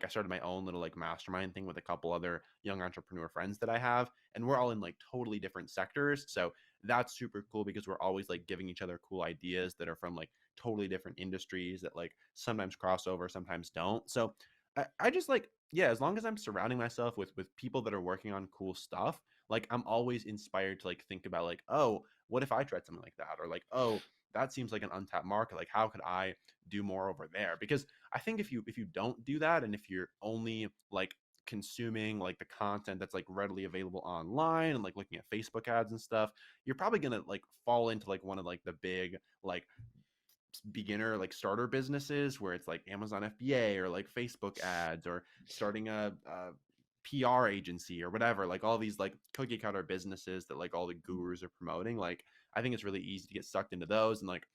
started my own little like mastermind thing with a couple other young entrepreneur friends that I have, and we're all in like totally different sectors. So that's super cool because we're always like giving each other cool ideas that are from like totally different industries that like sometimes cross over, sometimes don't. So I just like, yeah, as long as I'm surrounding myself with people that are working on cool stuff, like I'm always inspired to like think about like, oh, what if I tried something like that? Or like, oh, that seems like an untapped market. Like, how could I do more over there? Because I think if you don't do that, and if you're only like consuming like the content that's like readily available online and like looking at Facebook ads and stuff, you're probably gonna like fall into like one of like the big like beginner like starter businesses where it's like Amazon FBA or like Facebook ads or starting a PR agency or whatever, like all these like cookie cutter businesses that like all the gurus are promoting. Like, I think it's really easy to get sucked into those. And like,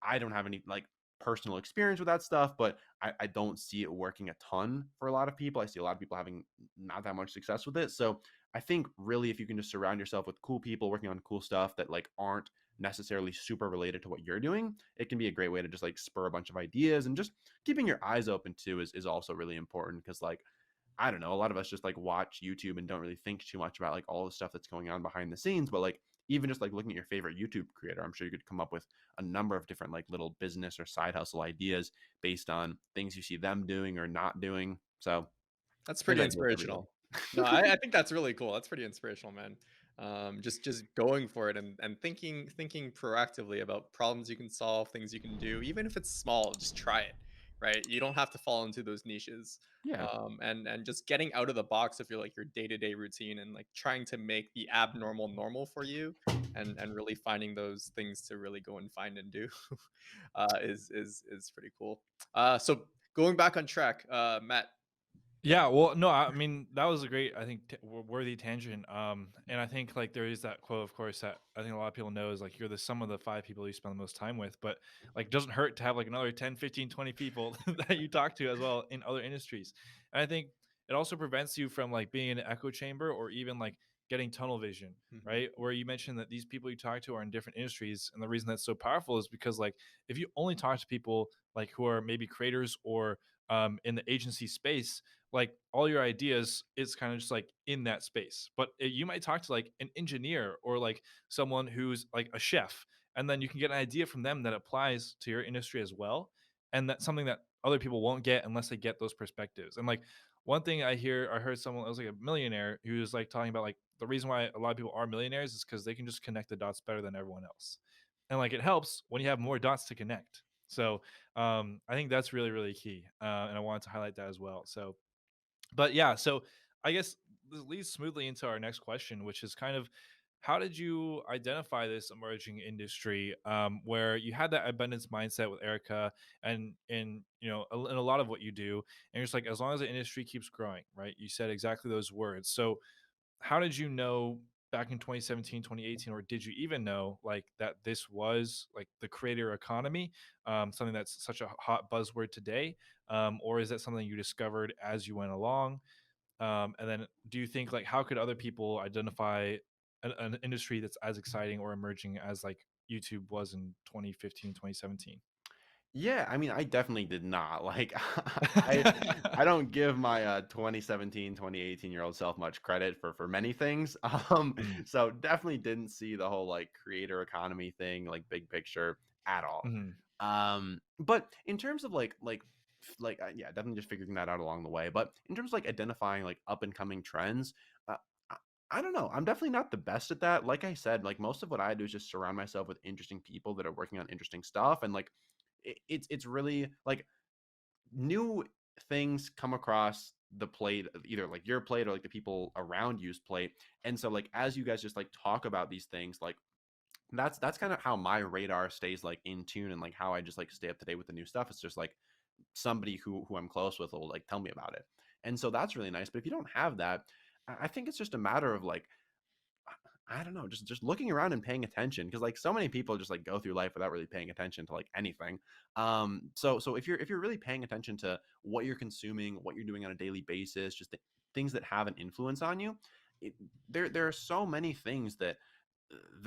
I don't have any like personal experience with that stuff, but I don't see it working a ton for a lot of people. I see a lot of people having not that much success with it. So I think really if you can just surround yourself with cool people working on cool stuff that like aren't necessarily super related to what you're doing, it can be a great way to just like spur a bunch of ideas. And just keeping your eyes open too is also really important, because like, I don't know, a lot of us just like watch YouTube and don't really think too much about like all the stuff that's going on behind the scenes. But like, even just like looking at your favorite YouTube creator, I'm sure you could come up with a number of different like little business or side hustle ideas based on things you see them doing or not doing. So That's same pretty idea with everything. inspirational. No, I think that's really cool. That's pretty inspirational, man. Just going for it and thinking proactively about problems you can solve, things you can do, even if it's small. Just try it, right? You don't have to fall into those niches. Yeah. And just getting out of the box of your day to day routine and like trying to make the abnormal normal for you, and really finding those things to really go and find and do, is pretty cool. So going back on track, Matt. Yeah, well, no, I mean that was a great, I think, worthy tangent. And I think like there is that quote, of course, that I think a lot of people know is like you're the sum of the five people you spend the most time with. But like, it doesn't hurt to have like another 10, 15, 20 people that you talk to as well in other industries. And I think it also prevents you from like being in an echo chamber or even like getting tunnel vision, Mhm. right? Where you mentioned that these people you talk to are in different industries, and the reason that's so powerful is because like if you only talk to people like who are maybe creators or in the agency space, like all your ideas is kind of just like in that space. But you might talk to like an engineer or like someone who's like a chef, and then you can get an idea from them that applies to your industry as well. And that's something that other people won't get unless they get those perspectives. And like one thing I heard someone that was like a millionaire who was like talking about like the reason why a lot of people are millionaires is because they can just connect the dots better than everyone else. And like it helps when you have more dots to connect. So I think that's really, really key. And I wanted to highlight that as well. So but yeah, so I guess this leads smoothly into our next question, which is kind of how did you identify this emerging industry where you had that abundance mindset with Erica and in in a lot of what you do, and you're just like as long as the industry keeps growing, right? You said exactly those words. So how did you know back in 2017, 2018, or did you even know like that this was like the creator economy, something that's such a hot buzzword today, or is that something you discovered as you went along? And then do you think like how could other people identify an industry that's as exciting or emerging as like YouTube was in 2015, 2017? Yeah, I mean, I definitely did not. Like, I I don't give my 2017, 2018-year-old self much credit for many things. Mm, So definitely didn't see the whole like creator economy thing, like big picture at all. mhm, But in terms of yeah, definitely just figuring that out along the way. But in terms of like identifying like up and coming trends, uh, I, I don't know. I'm definitely not the best at that. Like I said, like most of what I do is just surround myself with interesting people that are working on interesting stuff, and like it's really like new things come across the plate, either like your plate or like the people around you's plate. And so like as you guys just like talk about these things, like that's kind of how my radar stays like in tune, and like how I just like stay up to date with the new stuff. It's just like somebody who I'm close with will like tell me about it. And so that's really nice. But if you don't have that, I think it's just a matter of like, I don't know, just looking around and paying attention, because like so many people just like go through life without really paying attention to like anything. So if you're really paying attention to what you're consuming, what you're doing on a daily basis, just things that have an influence on you, it, there are so many things that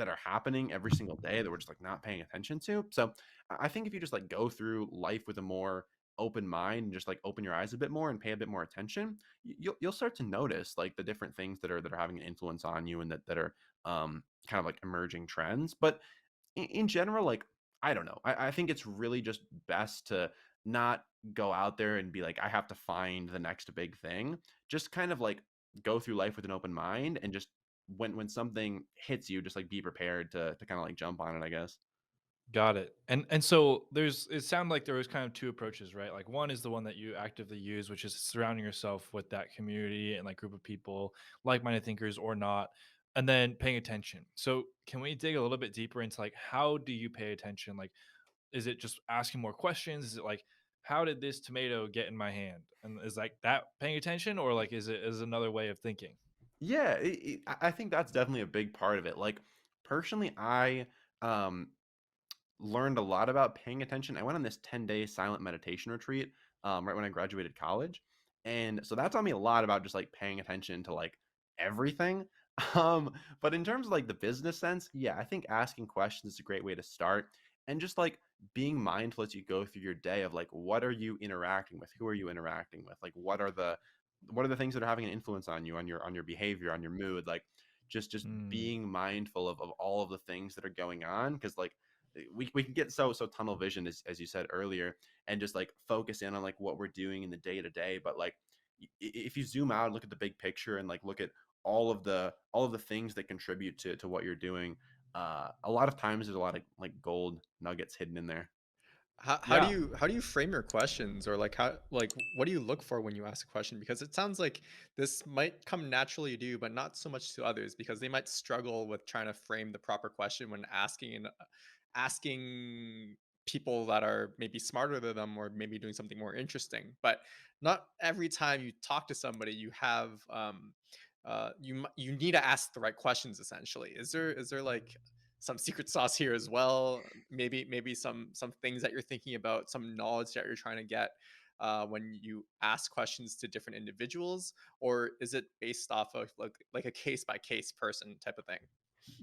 are happening every single day that we're just like not paying attention to. So I think if you just like go through life with a more open mind and just like open your eyes a bit more and pay a bit more attention, you'll start to notice like the different things that are having an influence on you, and that are kind of like emerging trends. But in general, like, I don't know. I think it's really just best to not go out there and be like, I have to find the next big thing. Just kind of like go through life with an open mind, and just when something hits you, just like be prepared to kind of like jump on it, I guess. Got it. And so there's it sounded like there was kind of two approaches, right? Like one is the one that you actively use, which is surrounding yourself with that community and like group of people, like-minded thinkers or not, and then paying attention. So can we dig a little bit deeper into like how do you pay attention? Like is it just asking more questions? Is it like how did this tomato get in my hand? And is like that paying attention or like is another way of thinking? Yeah, I think that's definitely a big part of it. Like personally, I um learned a lot about paying attention. I went on this 10-day silent meditation retreat right when I graduated college. And so that taught me a lot about just like paying attention to like everything. But in terms of like the business sense, yeah, I think asking questions is a great way to start. And just like being mindful as you go through your day of like what are you interacting with? Who are you interacting with? Like what are the things that are having an influence on you, on your behavior, on your mood? Like just Mm, being mindful of all of the things that are going on. Cause like we can get so tunnel vision as you said earlier and just like focus in on like what we're doing in the day to day, but like if you zoom out and look at the big picture and like look at all of the things that contribute to what you're doing, a lot of times there's a lot of like gold nuggets hidden in there. yeah. How do you frame your questions, or like how, like what do you look for when you ask a question? Because it sounds like this might come naturally to you, but not so much to others, because they might struggle with trying to frame the proper question when asking people that are maybe smarter than them or maybe doing something more interesting. But not every time you talk to somebody you have you need to ask the right questions. Essentially, is there like some secret sauce here as well? Maybe some things that you're thinking about, some knowledge that you're trying to get when you ask questions to different individuals, or is it based off of like a case by case person type of thing?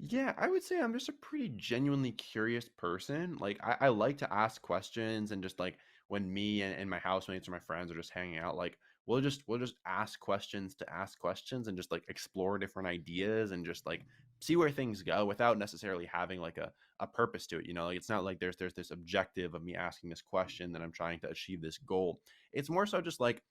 Yeah, I would say I'm just a pretty genuinely curious person. Like I like to ask questions and just like when me and my housemates or my friends are just hanging out, like we'll just ask questions to ask questions and just like explore different ideas and just like see where things go without necessarily having like a purpose to it. Like it's not like there's this objective of me asking this question that I'm trying to achieve this goal. It's more so just like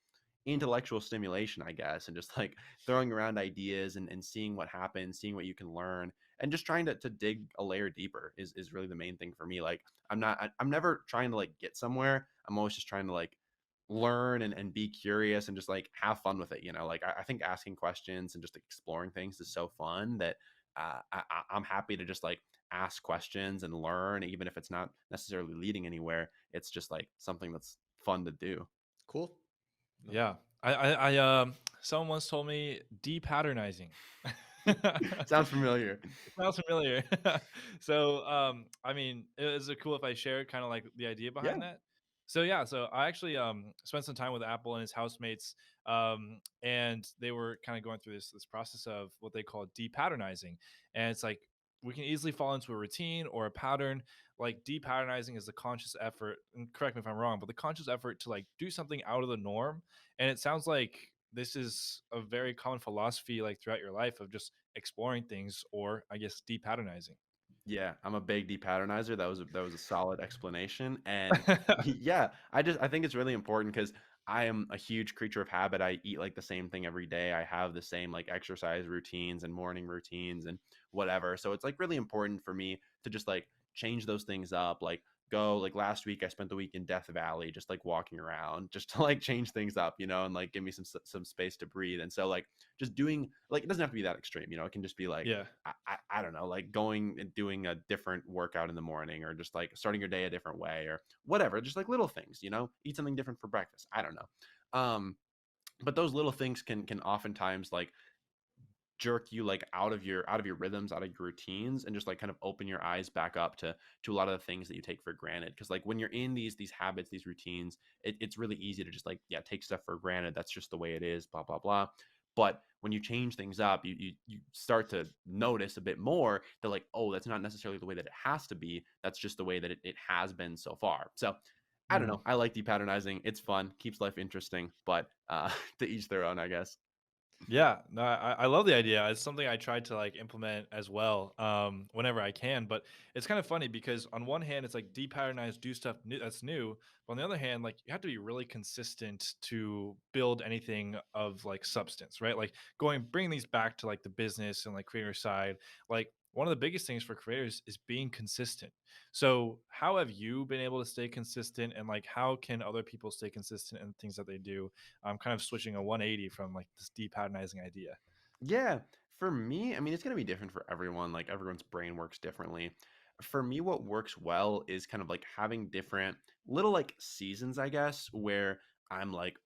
intellectual stimulation, I guess, and just like throwing around ideas and seeing what happens, seeing what you can learn, and just trying to dig a layer deeper is really the main thing for me. Like I'm never trying to like get somewhere. I'm always just trying to like learn and be curious and just like have fun with it. Like I think asking questions and just exploring things is so fun that I'm happy to just like ask questions and learn, even if it's not necessarily leading anywhere. It's just like something that's fun to do. Cool. No. Yeah. Someone once told me depatternizing. Sounds familiar. It sounds familiar. So, I mean, is it cool if I share kind of like the idea behind Yeah. that? So yeah, so I actually spent some time with Apple and his housemates, and they were kind of going through this process of what they call depatternizing, and it's like we can easily fall into a routine or a pattern. Like depatternizing is the conscious effort, and correct me if I'm wrong, but the conscious effort to like do something out of the norm. And it sounds like this is a very common philosophy like throughout your life of just exploring things or I guess depatternizing. Yeah, I'm a big depatternizer. That was a solid explanation. And yeah, I think it's really important because I am a huge creature of habit. I eat like the same thing every day. I have the same like exercise routines and morning routines and whatever. So it's like really important for me to just like change those things up. Like go like last week I spent the week in Death Valley just like walking around just to like change things up, and like give me some space to breathe. And so like just doing like it doesn't have to be that extreme, it can just be like Yeah. I don't know, like going and doing a different workout in the morning or just like starting your day a different way or whatever, just like little things, eat something different for breakfast. I don't know. But those little things can oftentimes like jerk you like out of your rhythms, out of your routines, and just like kind of open your eyes back up to a lot of the things that you take for granted. Because like when you're in these habits, these routines, it's really easy to just like yeah take stuff for granted. That's just the way it is. Blah blah blah. But when you change things up, you start to notice a bit more that like oh that's not necessarily the way that it has to be. That's just the way that it has been so far. So I don't Mm. know. I like depatternizing. It's fun, keeps life interesting, but to each their own, I guess. Yeah, no, I love the idea. It's something I tried to like implement as well, whenever I can. But it's kind of funny because on one hand, it's like depatternize, do stuff new, that's new. But on the other hand, like you have to be really consistent to build anything of like substance, right? Like bringing these back to like the business and like creator side. Like one of the biggest things for creators is being consistent. So, how have you been able to stay consistent, and like how can other people stay consistent in things that they do? I'm kind of switching a 180 from like this depatternizing idea. Yeah, for me, I mean, it's gonna be different for everyone. Like everyone's brain works differently. For me, what works well is kind of like having different little like seasons, I guess, where I'm like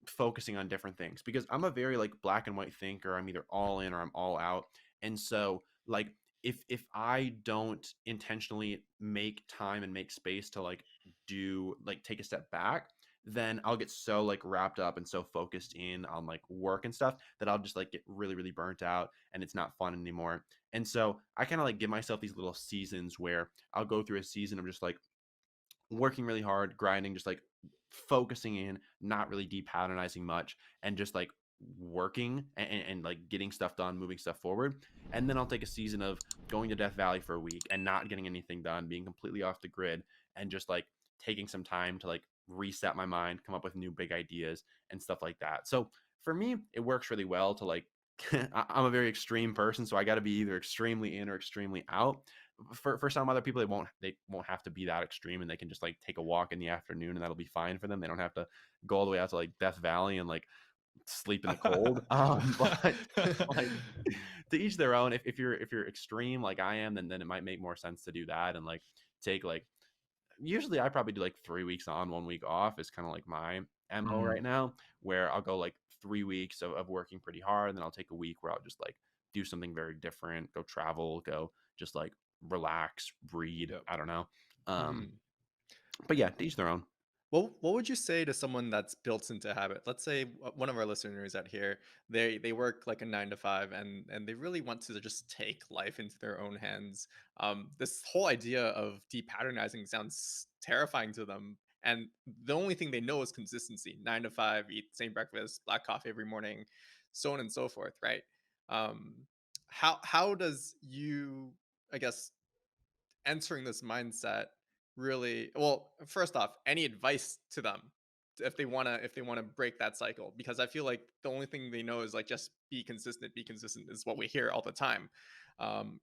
focusing on different things because I'm a very like black and white thinker. I'm either all in or I'm all out. And so like if I don't intentionally make time and make space to like do like take a step back, then I'll get so like wrapped up and so focused in on like work and stuff that I'll just like get really really burnt out and it's not fun anymore. And so I kind of like give myself these little seasons where I'll go through a season of just like working really hard, grinding, just like focusing in, not really depatternizing much, and just like working and like getting stuff done, moving stuff forward. And then I'll take a season of going to Death Valley for a week and not getting anything done, being completely off the grid, and just like taking some time to like reset my mind, come up with new big ideas and stuff like that. So for me, it works really well to like I'm a very extreme person, so I got to be either extremely in or extremely out. For some other people, they won't have to be that extreme, and they can just like take a walk in the afternoon, and that'll be fine for them. They don't have to go all the way out to like Death Valley and like sleep in the cold. But like to each their own. If you're extreme like I am, then it might make more sense to do that and like take like usually I probably do like 3 weeks on, 1 week off is kind of like my MO Mm, right now, where I'll go like 3 weeks of working pretty hard. And then I'll take a week where I'll just like do something very different, go travel, go just like relax, read. yep. I don't know. Um, Mhm. but yeah, to each their own. What would you say to someone that's built into habit? Let's say one of our listeners out here, they work like a 9 to 5, and they really want to just take life into their own hands. This whole idea of depatternizing sounds terrifying to them, and the only thing they know is consistency. 9 to 5, eat same breakfast, black coffee every morning, so on and so forth, right? Um, how does you, I guess, entering this mindset really, well, first off, any advice to them if they want to break that cycle? Because I feel like the only thing they know is like just be consistent is what we hear all the time.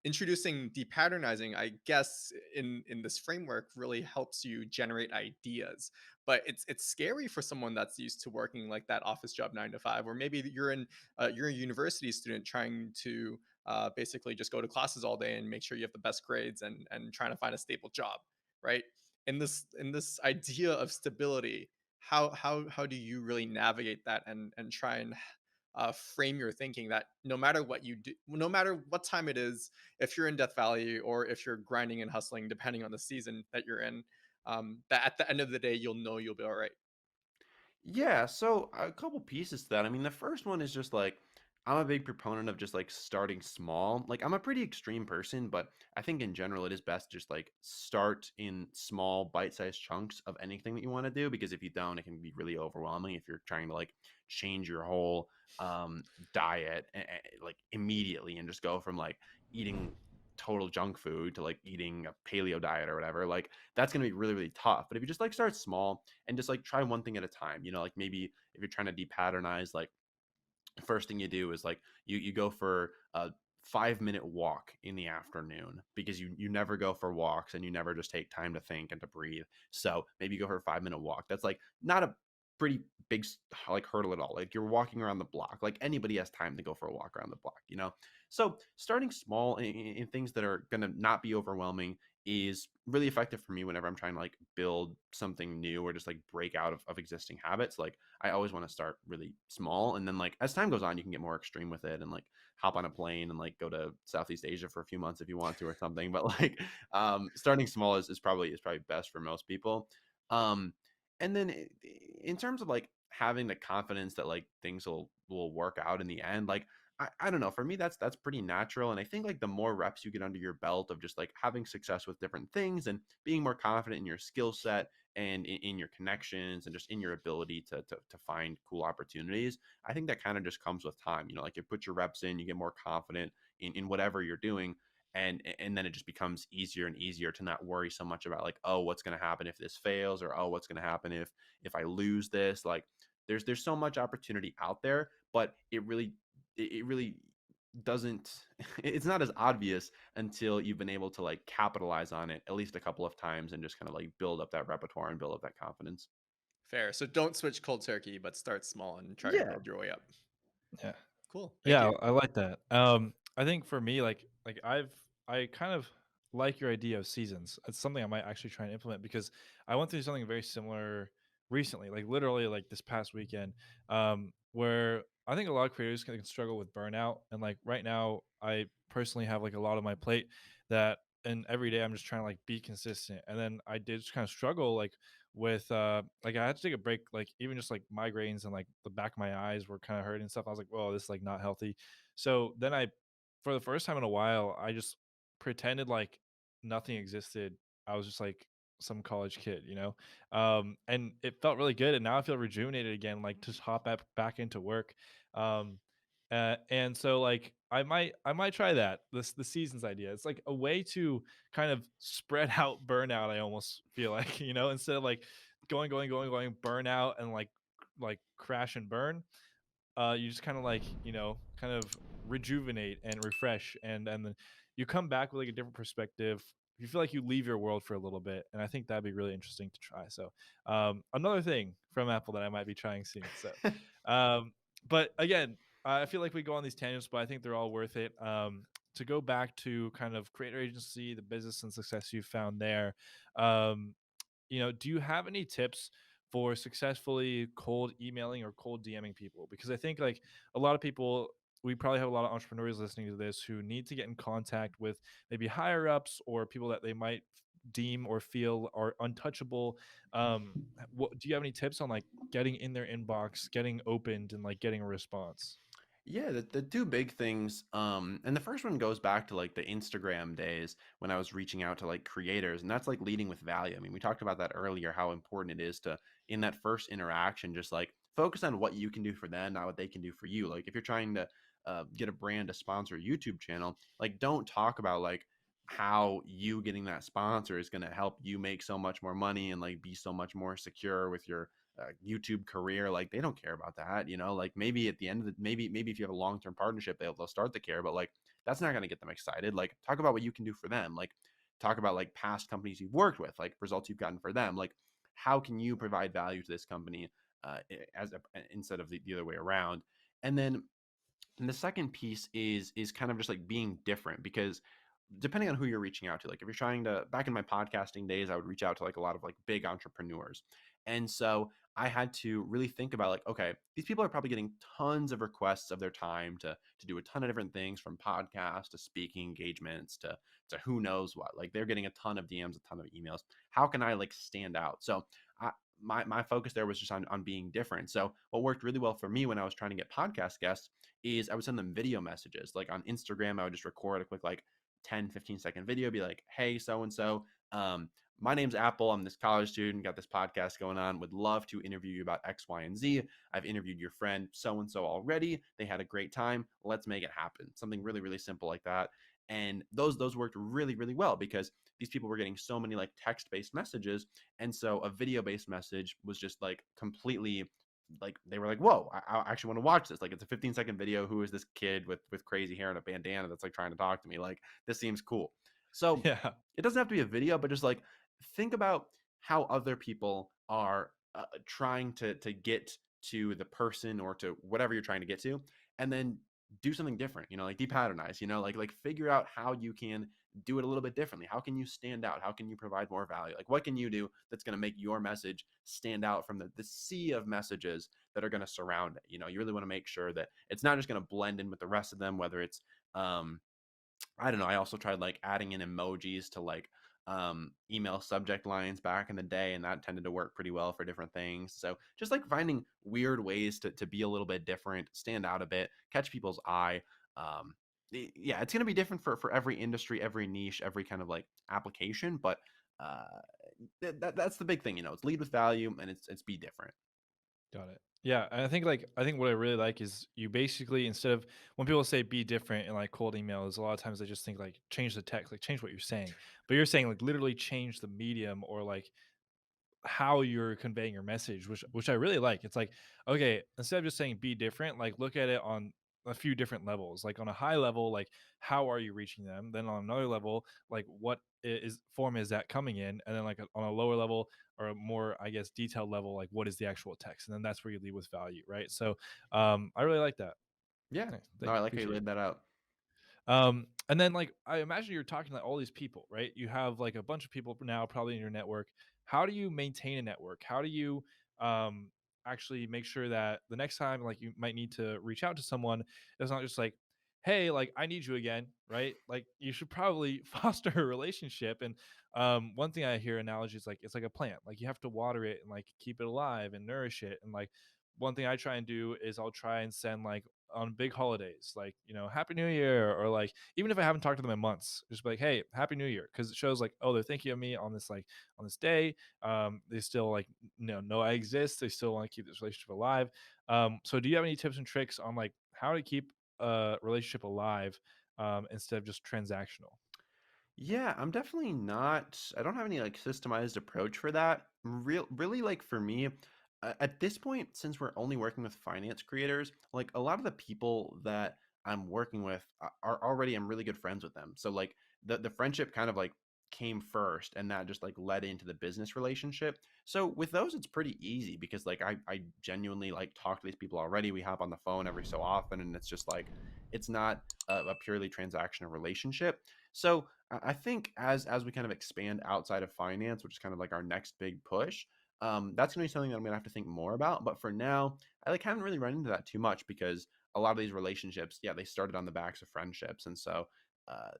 Introducing depatternizing, I guess, in this framework really helps you generate ideas, but it's scary for someone that's used to working like that office job 9 to 5, or maybe you're a university student trying to basically just go to classes all day and make sure you have the best grades, and trying to find a stable job, right? In this idea of stability, how do you really navigate that, and try and frame your thinking that no matter what you do, no matter what time it is, if you're in Death Valley or if you're grinding and hustling, depending on the season that you're in, that at the end of the day you'll know you'll be all right. Yeah, so a couple pieces to that. I mean, the first one is just like I'm a big proponent of just like starting small. Like I'm a pretty extreme person, but I think in general it is best to just like start in small bite-sized chunks of anything that you want to do because if you don't, it can be really overwhelming if you're trying to like change your whole diet like immediately and just go from like eating total junk food to like eating a paleo diet or whatever. Like that's going to be really really tough. But if you just like start small and just like try one thing at a time. Like maybe if you're trying to depatternize, like first thing you do is like you go for a 5 minute walk in the afternoon because you never go for walks and you never just take time to think and to breathe. So maybe you go for a 5 minute walk. That's like not a pretty big like hurdle at all. Like you're walking around the block. Like anybody has time to go for a walk around the block. So starting small in things that are gonna not be overwhelming is really effective for me whenever I'm trying to like build something new or just like break out of existing habits. Like I always want to start really small. And then like as time goes on, you can get more extreme with it and like hop on a plane and like go to Southeast Asia for a few months if you want to or something. But like starting small is probably best for most people. Um and then in terms of like having the confidence that like things will work out in the end, like I don't know. For me, that's pretty natural. And I think like the more reps you get under your belt of just like having success with different things and being more confident in your skill set and in your connections and just in your ability to find cool opportunities, I think that kind of just comes with time. Like you put your reps in, you get more confident in whatever you're doing. And then it just becomes easier and easier to not worry so much about like, oh, what's going to happen if this fails, or oh, what's going to happen if I lose this. Like there's so much opportunity out there, but it really doesn't it's not as obvious until you've been able to like capitalize on it at least a couple of times and just kind of like build up that repertoire and build up that confidence. Fair. So don't switch cold turkey, but start small and try to Yeah. build your way up. Yeah. Cool. Thank Yeah, you. I like that. I think for me, I kind of like your idea of seasons. It's something I might actually try and implement because I went through something very similar recently, like literally like this past weekend, where I think a lot of creators can struggle with burnout. And like right now, I personally have like a lot on my plate that, and every day I'm just trying to like be consistent. And then I did just kind of struggle like with like I had to take a break, like even just like migraines and like the back of my eyes were kind of hurting and stuff. I was like, whoa, this is like not healthy. So then I, for the first time in a while, I just pretended like nothing existed. I was just like some college kid, you know? And it felt really good. And now I feel rejuvenated again, like just hop back into work. Um, and so like I might try that the seasons idea. It's like a way to kind of spread out burnout. I almost feel like, you know, instead of like going burnout and like crash and burn, you just kind of like, you know, kind of rejuvenate and refresh, and then you come back with like a different perspective. You feel like you leave your world for a little bit, and I think that'd be really interesting to try. So another thing from Apple that I might be trying soon. So um, but again, I feel like we go on these tangents, but I think they're all worth it. To go back to kind of creator agency, the business and success you found there, um, you know, do you have any tips for successfully cold emailing or cold DMing people? Because I think like a lot of people, we probably have a lot of entrepreneurs listening to this who need to get in contact with maybe higher ups or people that they might deem or feel are untouchable. What do you have any tips on like getting in their inbox, getting opened, and like getting a response? Yeah, the two big things, and the first one goes back to like the Instagram days when I was reaching out to like creators, and that's like leading with value. I mean, we talked about that earlier, how important it is to in that first interaction, just like focus on what you can do for them, not what they can do for you. Like if you're trying to get a brand to sponsor a YouTube channel, like don't talk about like how you getting that sponsor is going to help you make so much more money and like be so much more secure with your YouTube career. Like they don't care about that, you know. Like maybe at the end of the maybe if you have a long term partnership, they'll start to care, but like that's not going to get them excited. Like talk about what you can do for them. Like talk about like past companies you've worked with, like results you've gotten for them. Like how can you provide value to this company as a, instead of the other way around. And then and the second piece is kind of just like being different because depending on who you're reaching out to, like if you're trying to, back in my podcasting days, I would reach out to like a lot of like big entrepreneurs. And so I had to really think about like, okay, these people are probably getting tons of requests of their time to do a ton of different things, from podcasts to speaking engagements to who knows what. Like they're getting a ton of DMs, a ton of emails. How can I like stand out? So I, my focus there was just on being different. So what worked really well for me when I was trying to get podcast guests is I would send them video messages. Like on Instagram, I would just record a quick like 10-15 second video, be like, hey, so and so, my name's Apple. I'm this college student, got this podcast going on, would love to interview you about X, Y, and Z. I've interviewed your friend so and so already. They had a great time. Let's make it happen. Something really, really simple like that. And those worked really, really well because these people were getting so many like text-based messages. And so a video-based message was just like completely like they were like, whoa, I actually want to watch this. Like it's a 15-second video. Who is this kid with crazy hair and a bandana that's like trying to talk to me? Like this seems cool. So Yeah. it doesn't have to be a video, but just like think about how other people are trying to get to the person or to whatever you're trying to get to, and then do something different. You know, like depatternize. You know, like figure out how you can do it a little bit differently. How can you stand out? How can you provide more value? Like what can you do that's going to make your message stand out from the sea of messages that are going to surround it? You know, you really want to make sure that it's not just going to blend in with the rest of them, whether it's um I don't know. I also tried like adding in emojis to like email subject lines back in the day, and that tended to work pretty well for different things. So just like finding weird ways to be a little bit different, stand out a bit, catch people's eye. Um, yeah, it's going to be different for every industry, every niche, every kind of like application, but uh, that's the big thing. You know, it's lead with value and it's be different. Got it. Yeah, and I think what I really like is you basically, instead of when people say be different in like cold emails, a lot of times they just think like change the text, like change what you're saying. But you're saying like literally change the medium or like how you're conveying your message, which I really like. It's like, okay, instead of just saying be different, like look at it on a few different levels. Like on a high level, like how are you reaching them? Then on another level, like what is form is that coming in? And then like on a lower level or a more, I guess, detailed level, like what is the actual text? And then that's where you lead with value, right? So I really like that. Yeah. Nice. No, Thank I you. like how you Appreciate it. laid that out. And then like I imagine you're talking to all these people, right? You have like a bunch of people now probably in your network. How do you maintain a network? How do you um actually make sure that the next time like you might need to reach out to someone, it's not just like, hey, like I need you again, right? Like you should probably foster a relationship. And one thing I hear analogy is like it's like a plant. Like you have to water it and like keep it alive and nourish it. And like one thing I try and do is I'll try and send like on big holidays, like, Happy New Year, or like, even if I haven't talked to them in months, just be like, hey, Happy New Year. Cause it shows like, oh, they're thinking of me on this, like, on this day. They still like, know I exist. They still want to keep this relationship alive. So do you have any tips and tricks on like how to keep a relationship alive instead of just transactional? Yeah, I'm definitely not. I don't have any like systemized approach for that. Really, like for me, at this point, since we're only working with finance creators, like a lot of the people that I'm working with are already, I'm really good friends with them. So like the friendship kind of like came first, and that just like led into the business relationship. So with those, it's pretty easy because like I genuinely like talk to these people already. We hop on the phone every so often, and it's just like it's not a purely transactional relationship. So I think as we kind of expand outside of finance, which is kind of like our next big push, that's going to be something that I'm going to have to think more about. But for now, I like haven't really run into that too much because a lot of these relationships, yeah, they started on the backs of friendships, and so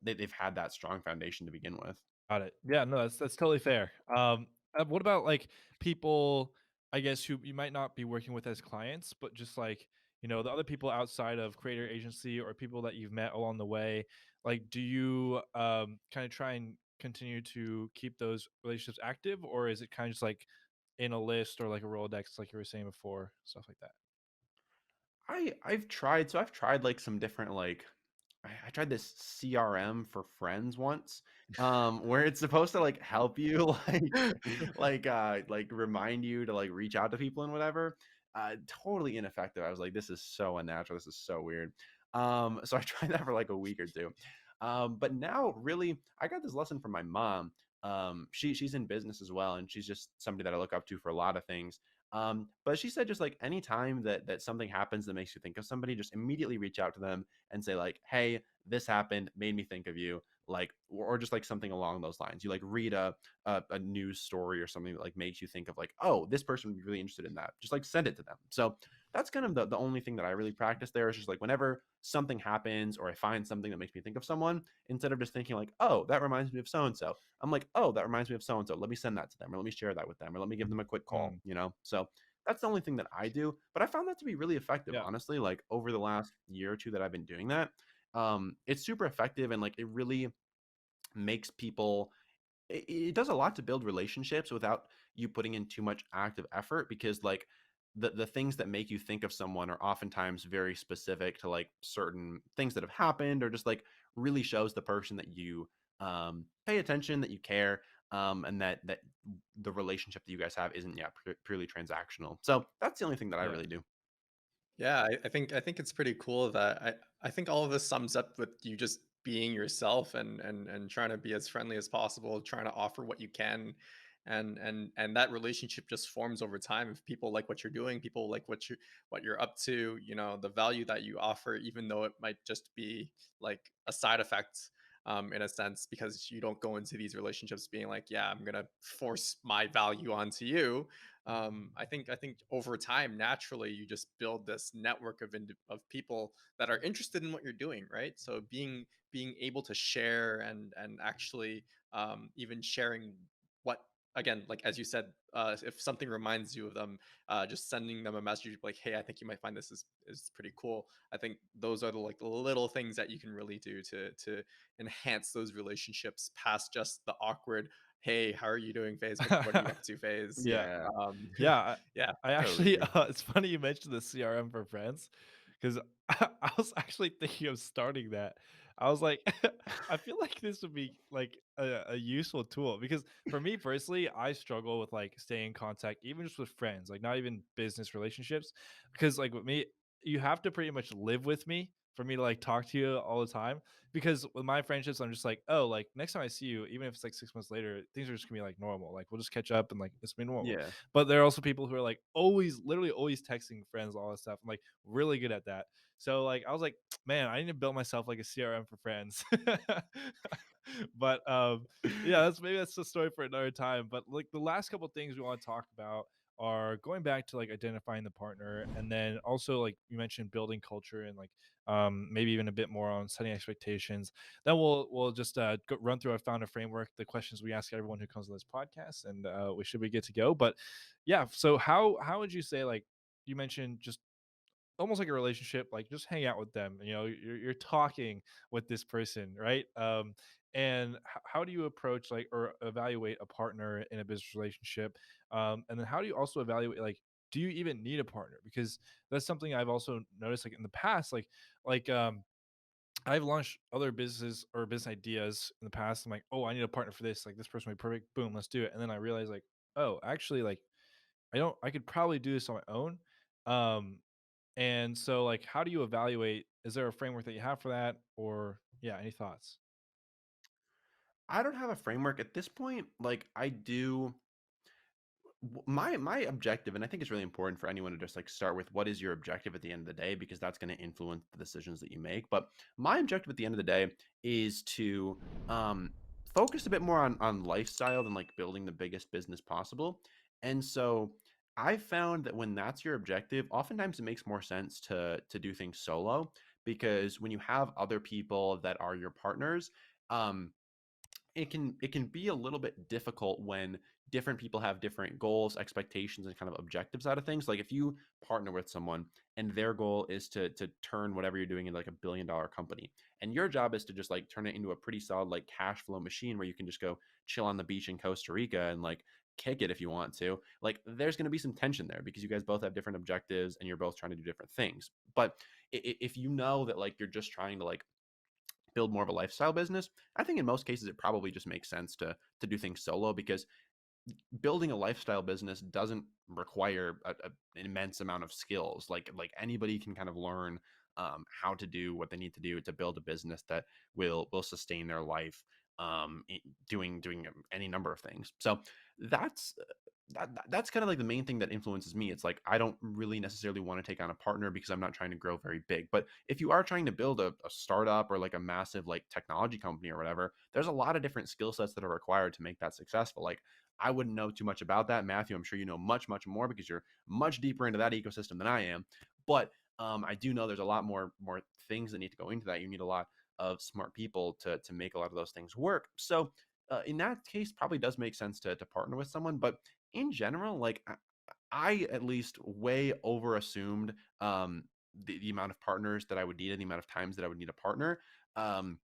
they've had that strong foundation to begin with. Got it. Yeah, no, that's totally fair. What about like people, I guess, who you might not be working with as clients, but just like, the other people outside of creator agency or people that you've met along the way, like, do you kind of try and continue to keep those relationships active, or is it kind of just like in a list or like a Rolodex, like you were saying before, stuff like that? I've tried like some different like I tried this CRM for friends once, where it's supposed to like help you like remind you to like reach out to people and whatever. Totally ineffective. I was like, this is so unnatural. This is so weird. So I tried that for like a week or two. But now really I got this lesson from my mom. She's in business as well, and she's just somebody that I look up to for a lot of things. But she said just like anytime that something happens that makes you think of somebody, just immediately reach out to them and say like, "Hey, this happened, made me think of you." Like, or just like something along those lines. You like read a news story or something that like makes you think of like, "Oh, this person would be really interested in that." Just like send it to them. So that's kind of the only thing that I really practice there is just like whenever something happens or I find something that makes me think of someone, instead of just thinking like, "Oh, that reminds me of so and so," I'm like, "Oh, that reminds me of so and so. Let me send that to them, or let me share that with them, or let me give them a quick call." Mm, You know, so that's the only thing that I do. But I found that to be really effective, yeah. honestly. Like over the last year or two that I've been doing that, it's super effective and like it really makes people it does a lot to build relationships without you putting in too much active effort because like the things that make you think of someone are oftentimes very specific to like certain things that have happened or just like really shows the person that you pay attention, that you care, and that the relationship that you guys have isn't purely transactional. So that's the only thing that I Yeah. really do. Yeah, I think it's pretty cool that I think all of this sums up with you just being yourself and trying to be as friendly as possible, trying to offer what you can, and that relationship just forms over time. If people like what you're doing, people like what you're up to, the value that you offer, even though it might just be like a side effect. In a sense, because you don't go into these relationships being like, yeah, I'm gonna force my value onto you. I think over time, naturally, you just build this network of people that are interested in what you're doing, right? So being able to share and actually even sharing what, again, like as you said, if something reminds you of them, just sending them a message like, hey, I think you might find this is pretty cool. I think those are the like the little things that you can really do to enhance those relationships past just the awkward, hey, how are you doing phase, what are you up to phase. Yeah. Yeah, Yeah, Yeah. I totally actually, agree. it's funny you mentioned the CRM for friends because I was actually thinking of starting that. I was like, I feel like this would be like a useful tool because for me personally, I struggle with like staying in contact, even just with friends, like not even business relationships. Because like with me, you have to pretty much live with me for me to like talk to you all the time. Because with my friendships, I'm just like, oh, like next time I see you, even if it's like 6 months later, things are just gonna be like normal. Like we'll just catch up and like it's been normal. Yeah. But there are also people who are like always, literally always texting friends, all that stuff. I'm like really good at that. So like I was like, man, I need to build myself like a CRM for friends. But yeah, that's maybe that's the story for another time. But like the last couple things we want to talk about are going back to like identifying the partner, and then also like you mentioned building culture and like maybe even a bit more on setting expectations. Then we'll just run through our founder framework, the questions we ask everyone who comes on this podcast, and we should be good to go. But yeah, so how would you say, like you mentioned, just almost like a relationship, like just hang out with them, you're talking with this person, right? And how do you approach like or evaluate a partner in a business relationship, and then how do you also evaluate, like, do you even need a partner? Because that's something I've also noticed, like in the past, like I've launched other businesses or business ideas in the past. I'm like, oh, I need a partner for this, like this person would be perfect, boom, let's do it. And then I realized like, oh, actually, like I could probably do this on my own. um and so, like, how do you evaluate? Is there a framework that you have for that? Or, yeah, any thoughts? I don't have a framework at this point. Like I do my objective, and I think it's really important for anyone to just like start with what is your objective at the end of the day, because that's going to influence the decisions that you make. But my objective at the end of the day is to um focus a bit more on lifestyle than like building the biggest business possible. And so I found that when that's your objective, oftentimes it makes more sense to do things solo, because when you have other people that are your partners, um it can be a little bit difficult when different people have different goals, expectations, and kind of objectives out of things. Like if you partner with someone and their goal is to turn whatever you're doing into like $1 billion company, and your job is to just like turn it into a pretty solid like cash flow machine where you can just go chill on the beach in Costa Rica and like kick it if you want to. Like there's going to be some tension there because you guys both have different objectives and you're both trying to do different things. But if you know that like you're just trying to like build more of a lifestyle business, I think in most cases it probably just makes sense to do things solo, because building a lifestyle business doesn't require an immense amount of skills. Like anybody can kind of learn how to do what they need to do to build a business that will sustain their life, doing any number of things. So that's that's kind of like the main thing that influences me. It's like I don't really necessarily want to take on a partner because I'm not trying to grow very big. But if you are trying to build a startup or like a massive like technology company or whatever, there's a lot of different skill sets that are required to make that successful. Like I wouldn't know too much about that. Matthew, I'm sure you know much more because you're much deeper into that ecosystem than I am. But I do know there's a lot more things that need to go into that. You need a lot of smart people to make a lot of those things work. So in that case, probably does make sense to partner with someone. But in general, like I at least way over assumed the amount of partners that I would need and the amount of times that I would need a partner. Um,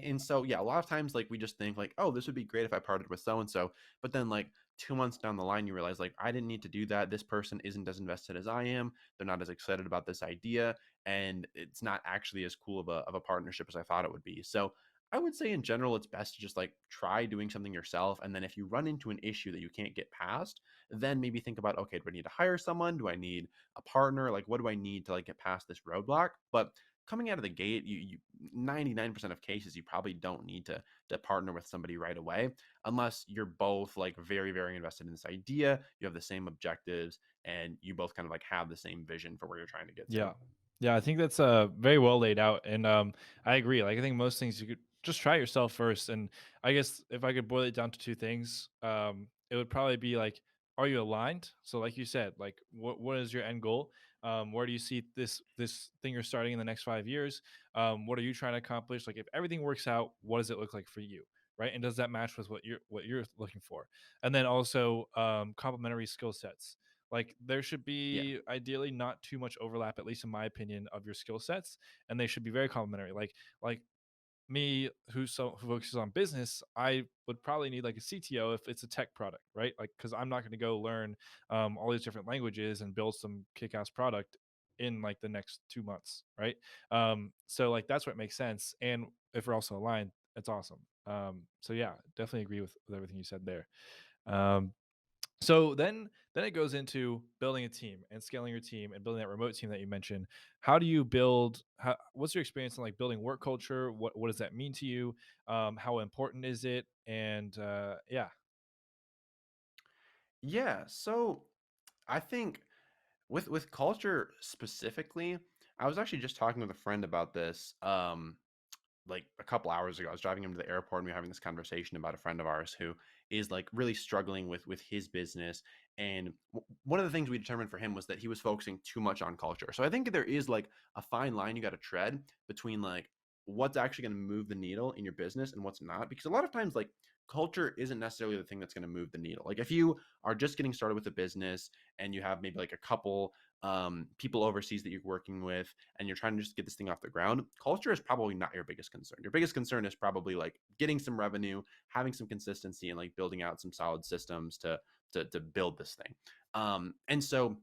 and so yeah, a lot of times like we just think like, oh, this would be great if I partnered with so and so, but then like 2 months down the line you realize like I didn't need to do that. This person isn't as invested as I am. They're not as excited about this idea, and it's not actually as cool of a partnership as I thought it would be. So I would say in general it's best to just like try doing something yourself, and then if you run into an issue that you can't get past, then maybe think about, okay, do I need to hire someone? Do I need a partner? Like what do I need to like get past this roadblock? But coming out of the gate, you 99% of cases you probably don't need to partner with somebody right away, unless you're both like very invested in this idea, you have the same objectives, and you both kind of like have the same vision for where you're trying to get to. Yeah. Yeah, I think that's very well laid out. And I agree. Like I think most things you could just try yourself first. And I guess if I could boil it down to two things, it would probably be like, are you aligned? So like you said, like what is your end goal? Where do you see this thing you're starting in the next 5 years? What are you trying to accomplish? Like if everything works out, what does it look like for you? Right. And does that match with what you're looking for? And then also complementary skill sets. Like there should Yeah. be ideally not too much overlap, at least in my opinion, of your skill sets, and they should be very complementary. Like me, who focuses on business, I would probably need like a CTO if it's a tech product, right? Like because I'm not going to go learn all these different languages and build some kick-ass product in like the next 2 months, right? So like that's what makes sense, and if we're also aligned, it's awesome. So yeah, definitely agree with everything you said there. Um, So then it goes into building a team and scaling your team and building that remote team that you mentioned. How do you build what's your experience in like building work culture? What does that mean to you? How important is it? And yeah. Yeah, so I think with culture specifically, I was actually just talking with a friend about this. Like a couple hours ago, I was driving him to the airport and we were having this conversation about a friend of ours who is like really struggling with his business. And one of the things we determined for him was that he was focusing too much on culture. So I think there is like a fine line you got to tread between like what's actually going to move the needle in your business and what's not. Because a lot of times, like culture isn't necessarily the thing that's going to move the needle. Like if you are just getting started with a business and you have maybe like a couple people overseas that you're working with and you're trying to just get this thing off the ground, culture is probably not your biggest concern. Your biggest concern is probably like getting some revenue, having some consistency, and like building out some solid systems to build this thing. And so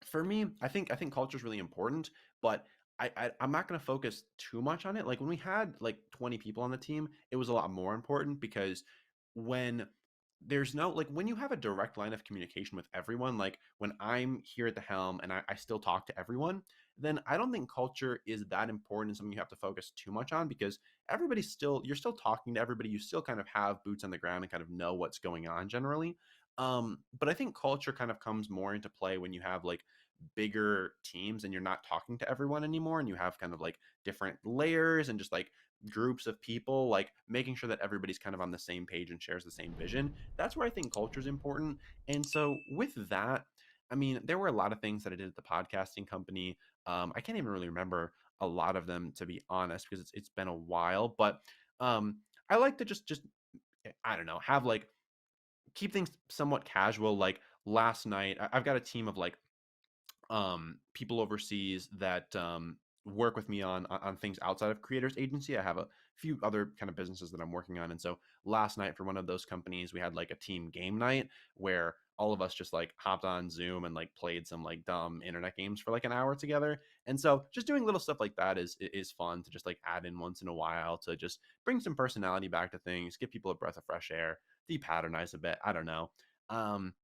for me, I think culture is really important, but I'm not going to focus too much on it. Like when we had like 20 people on the team, it was a lot more important because when there's no like when you have a direct line of communication with everyone, like when I'm here at the helm and I still talk to everyone, then I don't think culture is that important and something you have to focus too much on because everybody's still you're still talking to everybody, you still kind of have boots on the ground and kind of know what's going on generally. But I think culture kind of comes more into play when you have like bigger teams and you're not talking to everyone anymore and you have kind of like different layers and just like groups of people, like making sure that everybody's kind of on the same page and shares the same vision. That's where I think culture is important. And so with that, I mean, there were a lot of things that I did at the podcasting company. I can't even really remember a lot of them, to be honest, because it's been a while. But I like to just I don't know, have like keep things somewhat casual. Like last night, I've got a team of like people overseas that work with me on things outside of creators agency. I have a few other kind of businesses that I'm working on, and so last night for one of those companies, we had like a team game night where all of us just like hopped on Zoom and like played some like dumb internet games for like an hour together. And so just doing little stuff like that is fun to just like add in once in a while to just bring some personality back to things, give people a breath of fresh air, depatternize a bit. I don't know.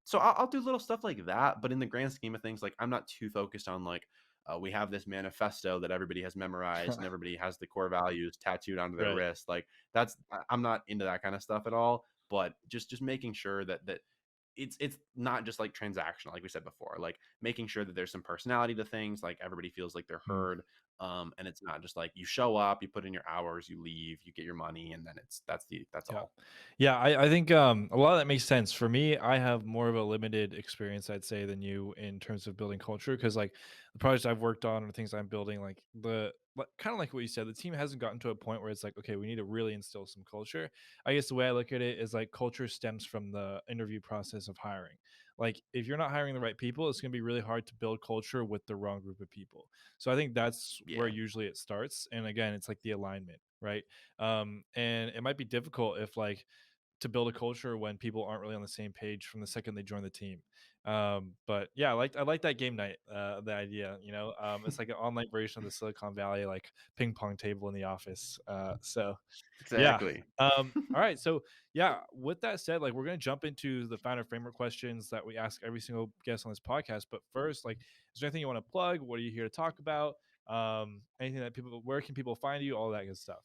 So I'll do little stuff like that, but in the grand scheme of things, like I'm not too focused on like we have this manifesto that everybody has memorized and everybody has the core values tattooed onto their Right. wrist. Like I'm not into that kind of stuff at all. But just making sure that it's not just like transactional, like we said before, like making sure that there's some personality to things, like everybody feels like they're Mm. heard. And it's not just like you show up, you put in your hours, you leave, you get your money, and then that's Yeah. all. Yeah, I think a lot of that makes sense. For me, I have more of a limited experience, I'd say, than you in terms of building culture. Cause like the projects I've worked on or things I'm building, like kind of like what you said, the team hasn't gotten to a point where it's like, okay, we need to really instill some culture. I guess the way I look at it is like culture stems from the interview process of hiring. Like if you're not hiring the right people, it's gonna be really hard to build culture with the wrong group of people. So I think that's where Yeah. usually it starts. And again, it's like the alignment, right? And it might be difficult if like to build a culture when people aren't really on the same page from the second they join the team. But yeah, I like that game night, the idea, it's like an online version of the Silicon Valley like ping pong table in the office. So yeah. Exactly. All right. So yeah, with that said, like we're gonna jump into the founder framework questions that we ask every single guest on this podcast. But first, like, is there anything you want to plug? What are you here to talk about? Anything that people, where can people find you? All that good stuff.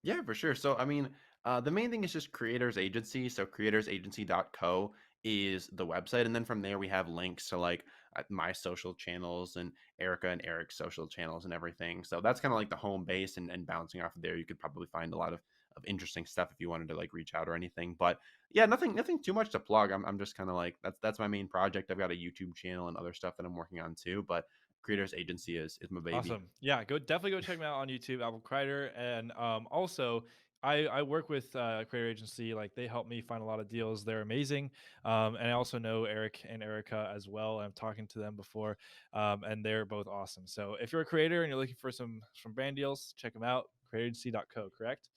Yeah, for sure. So, I mean, the main thing is just creators agency. So, creatorsagency.co is the website. And then from there, we have links to like my social channels and Erica and Eric's social channels and everything. So, that's kind of like the home base. And bouncing off of there, you could probably find a lot of interesting stuff if you wanted to like reach out or anything. But yeah, nothing too much to plug. I'm just kind of like, that's my main project. I've got a YouTube channel and other stuff that I'm working on too. But creators agency is my baby. Awesome. Yeah, definitely go check them out on YouTube, Apple Crider, and also I work with creator agency. Like they help me find a lot of deals. They're amazing, and I also know Eric and Erica as well. I'm talking to them before, and they're both awesome. So if you're a creator and you're looking for some brand deals, check them out. Createragency.co. Correct?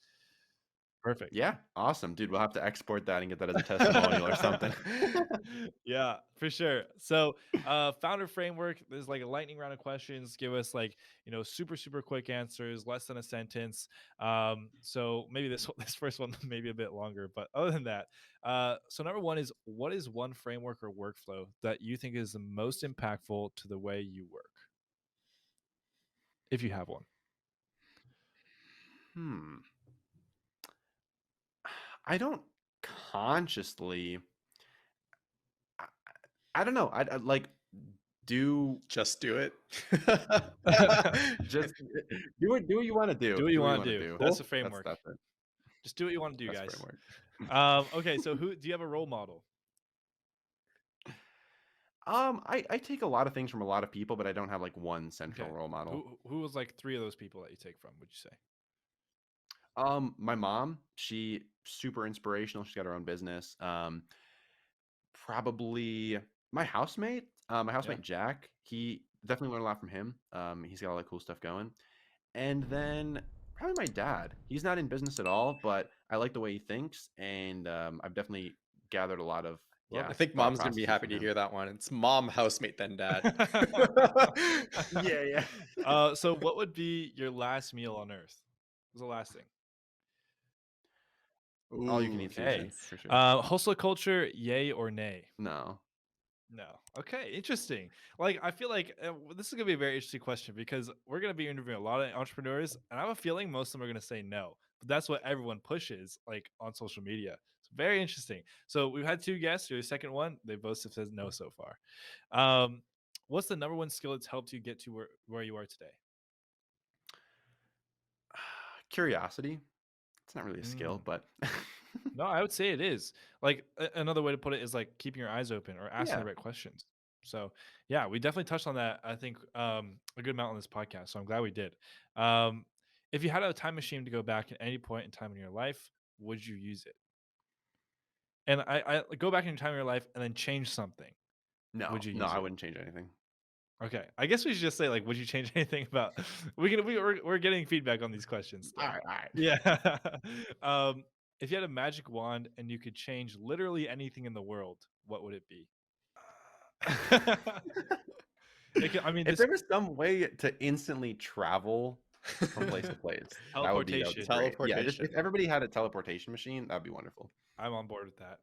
Perfect. Yeah, awesome, dude. We'll have to export that and get that as a testimonial or something. Yeah, for sure. So, founder framework, there's like a lightning round of questions. Give us like, super, super quick answers, less than a sentence. So maybe this this first one maybe a bit longer, but other than that, so number one is, what is one framework or workflow that you think is the most impactful to the way you work, if you have one? Hmm. I don't consciously. I, I don't know. I like do Just do it. just do what you want to do. Do what Do you what you want want to to do. do. That's a Cool. framework. That's it. Just do what you want to do, That's guys. framework. Okay, so who do you have a role model? I take a lot of things from a lot of people, but I don't have like one central Okay. role model. Who was like three of those people that you take from, would you say? My mom, she super inspirational. She's got her own business. Probably my housemate, my Yeah. housemate Jack. He definitely learned a lot from him. He's got all that cool stuff going. And then probably my dad. He's not in business at all, but I like the way he thinks, and I've definitely gathered a lot of Love I yeah it. think thought mom's gonna be processes happy from to him. hear that one. It's mom, housemate, then dad. Yeah, yeah. So what would be your last meal on earth? What's the last thing? All you can Ooh, eat Okay. sushi intense. for sure. Hustle culture, yay or nay? No. No. Okay, interesting. Like, I feel like this is gonna be a very interesting question because we're gonna be interviewing a lot of entrepreneurs, and I have a feeling most of them are gonna say no. But that's what everyone pushes, like on social media. It's very interesting. So we've had two guests. You're the second one. They both have said no so far. Um, what's the number one skill that's helped you get to where you are today? Curiosity. It's not really a skill, Mm. but No, I would say it is. Like another way to put it is like keeping your eyes open or asking yeah. the right questions. So yeah, we definitely touched on that. I think a good amount on this podcast. So I'm glad we did. Um, if you had a time machine to go back at any point in time in your life, would you use it? And I go back in time in your life and then change something. Would No, you no, use I it? wouldn't change anything. Okay, I guess we should just say like, would you change anything about? We're getting feedback on these questions All still. right, all right. Yeah. um, if you had a magic wand and you could change literally anything in the world, what would it be? I mean, If this there was some way to instantly travel from place to place, that would be teleportation. great. Yeah, just if Teleportation. everybody had a teleportation machine, that'd be wonderful. I'm on board with that.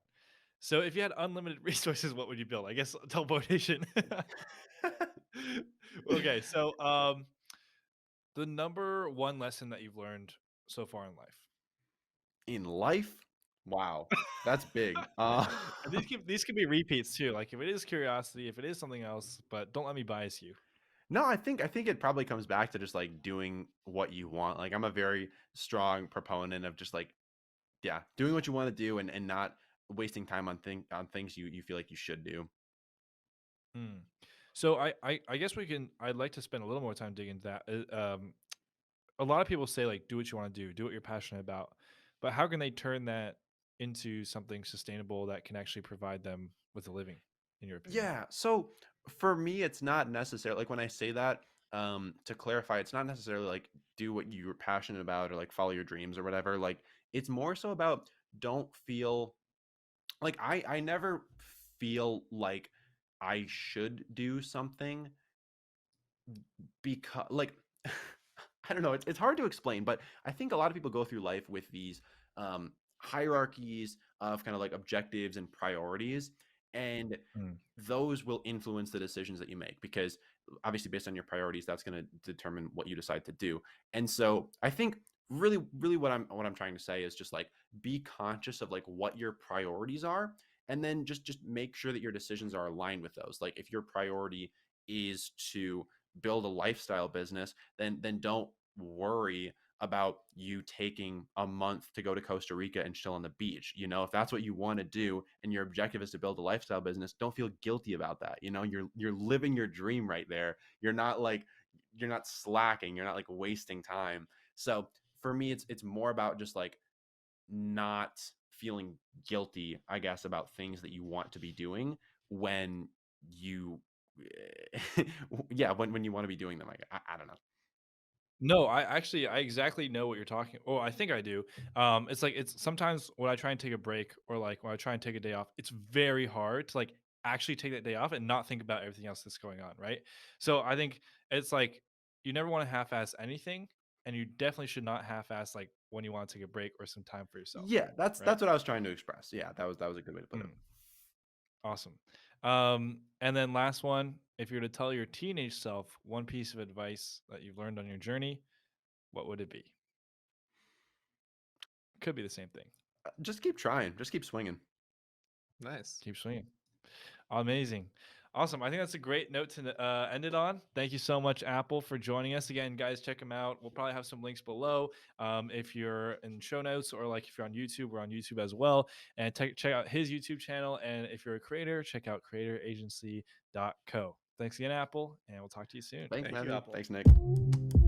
So, if you had unlimited resources, what would you build? I guess teleportation. Okay, so the number one lesson that you've learned so far in life. In life, wow, that's big. And these can be repeats too. Like if it is curiosity, if it is something else, but don't let me bias you. No, I think it probably comes back to just like doing what you want. Like I'm a very strong proponent of just like yeah, doing what you want to do and not wasting time on things you feel like you should do. Hmm. So I guess we can. I'd like to spend a little more time digging into that. A lot of people say like do what you want to do what you're passionate about, but how can they turn that into something sustainable that can actually provide them with a living, in your opinion? Yeah. So for me, it's not necessarily like when I say that, to clarify, it's not necessarily like do what you're passionate about or like follow your dreams or whatever. Like it's more so about don't feel like I never feel like I should do something because like I don't know, it's hard to explain, but I think a lot of people go through life with these hierarchies of kind of like objectives and priorities, and Mm. those will influence the decisions that you make because obviously based on your priorities that's going to determine what you decide to do. And so I think really what I'm trying to say is just like be conscious of like what your priorities are, and then just make sure that your decisions are aligned with those. Like if your priority is to build a lifestyle business, then don't worry about you taking a month to go to Costa Rica and chill on the beach. You know, if that's what you want to do and your objective is to build a lifestyle business, don't feel guilty about that. You know, you're living your dream right there. You're not slacking, you're not like wasting time. So for me it's more about just like not feeling guilty, I guess, about things that you want to be doing when you yeah, when you want to be doing them. Like I don't know. No, I exactly know what you're talking. Oh, I think I do. It's like it's sometimes when I try and take a break or like when I try and take a day off, it's very hard to like actually take that day off and not think about everything else that's going on, right? So I think it's like you never want to half-ass anything, and you definitely should not half-ass like when you want to take a break or some time for yourself, Yeah, right? that's what I was trying to express. Yeah, that was a good way to put it. Mm, awesome. And then last one, if you were to tell your teenage self one piece of advice that you've learned on your journey, what would it be? Could be the same thing. Just keep trying. Just keep swinging. Nice. Keep swinging. Amazing. Awesome. I think that's a great note to end it on. Thank you so much, Apple, for joining us again, guys. Check them out. We'll probably have some links below. If you're in show notes or like if you're on YouTube, we're on YouTube as well. And check out his YouTube channel. And if you're a creator, check out creatораgency.co. Thanks again, Apple, and we'll talk to you soon. Thanks, Thank you, Matthew. Apple. Thanks, Nick.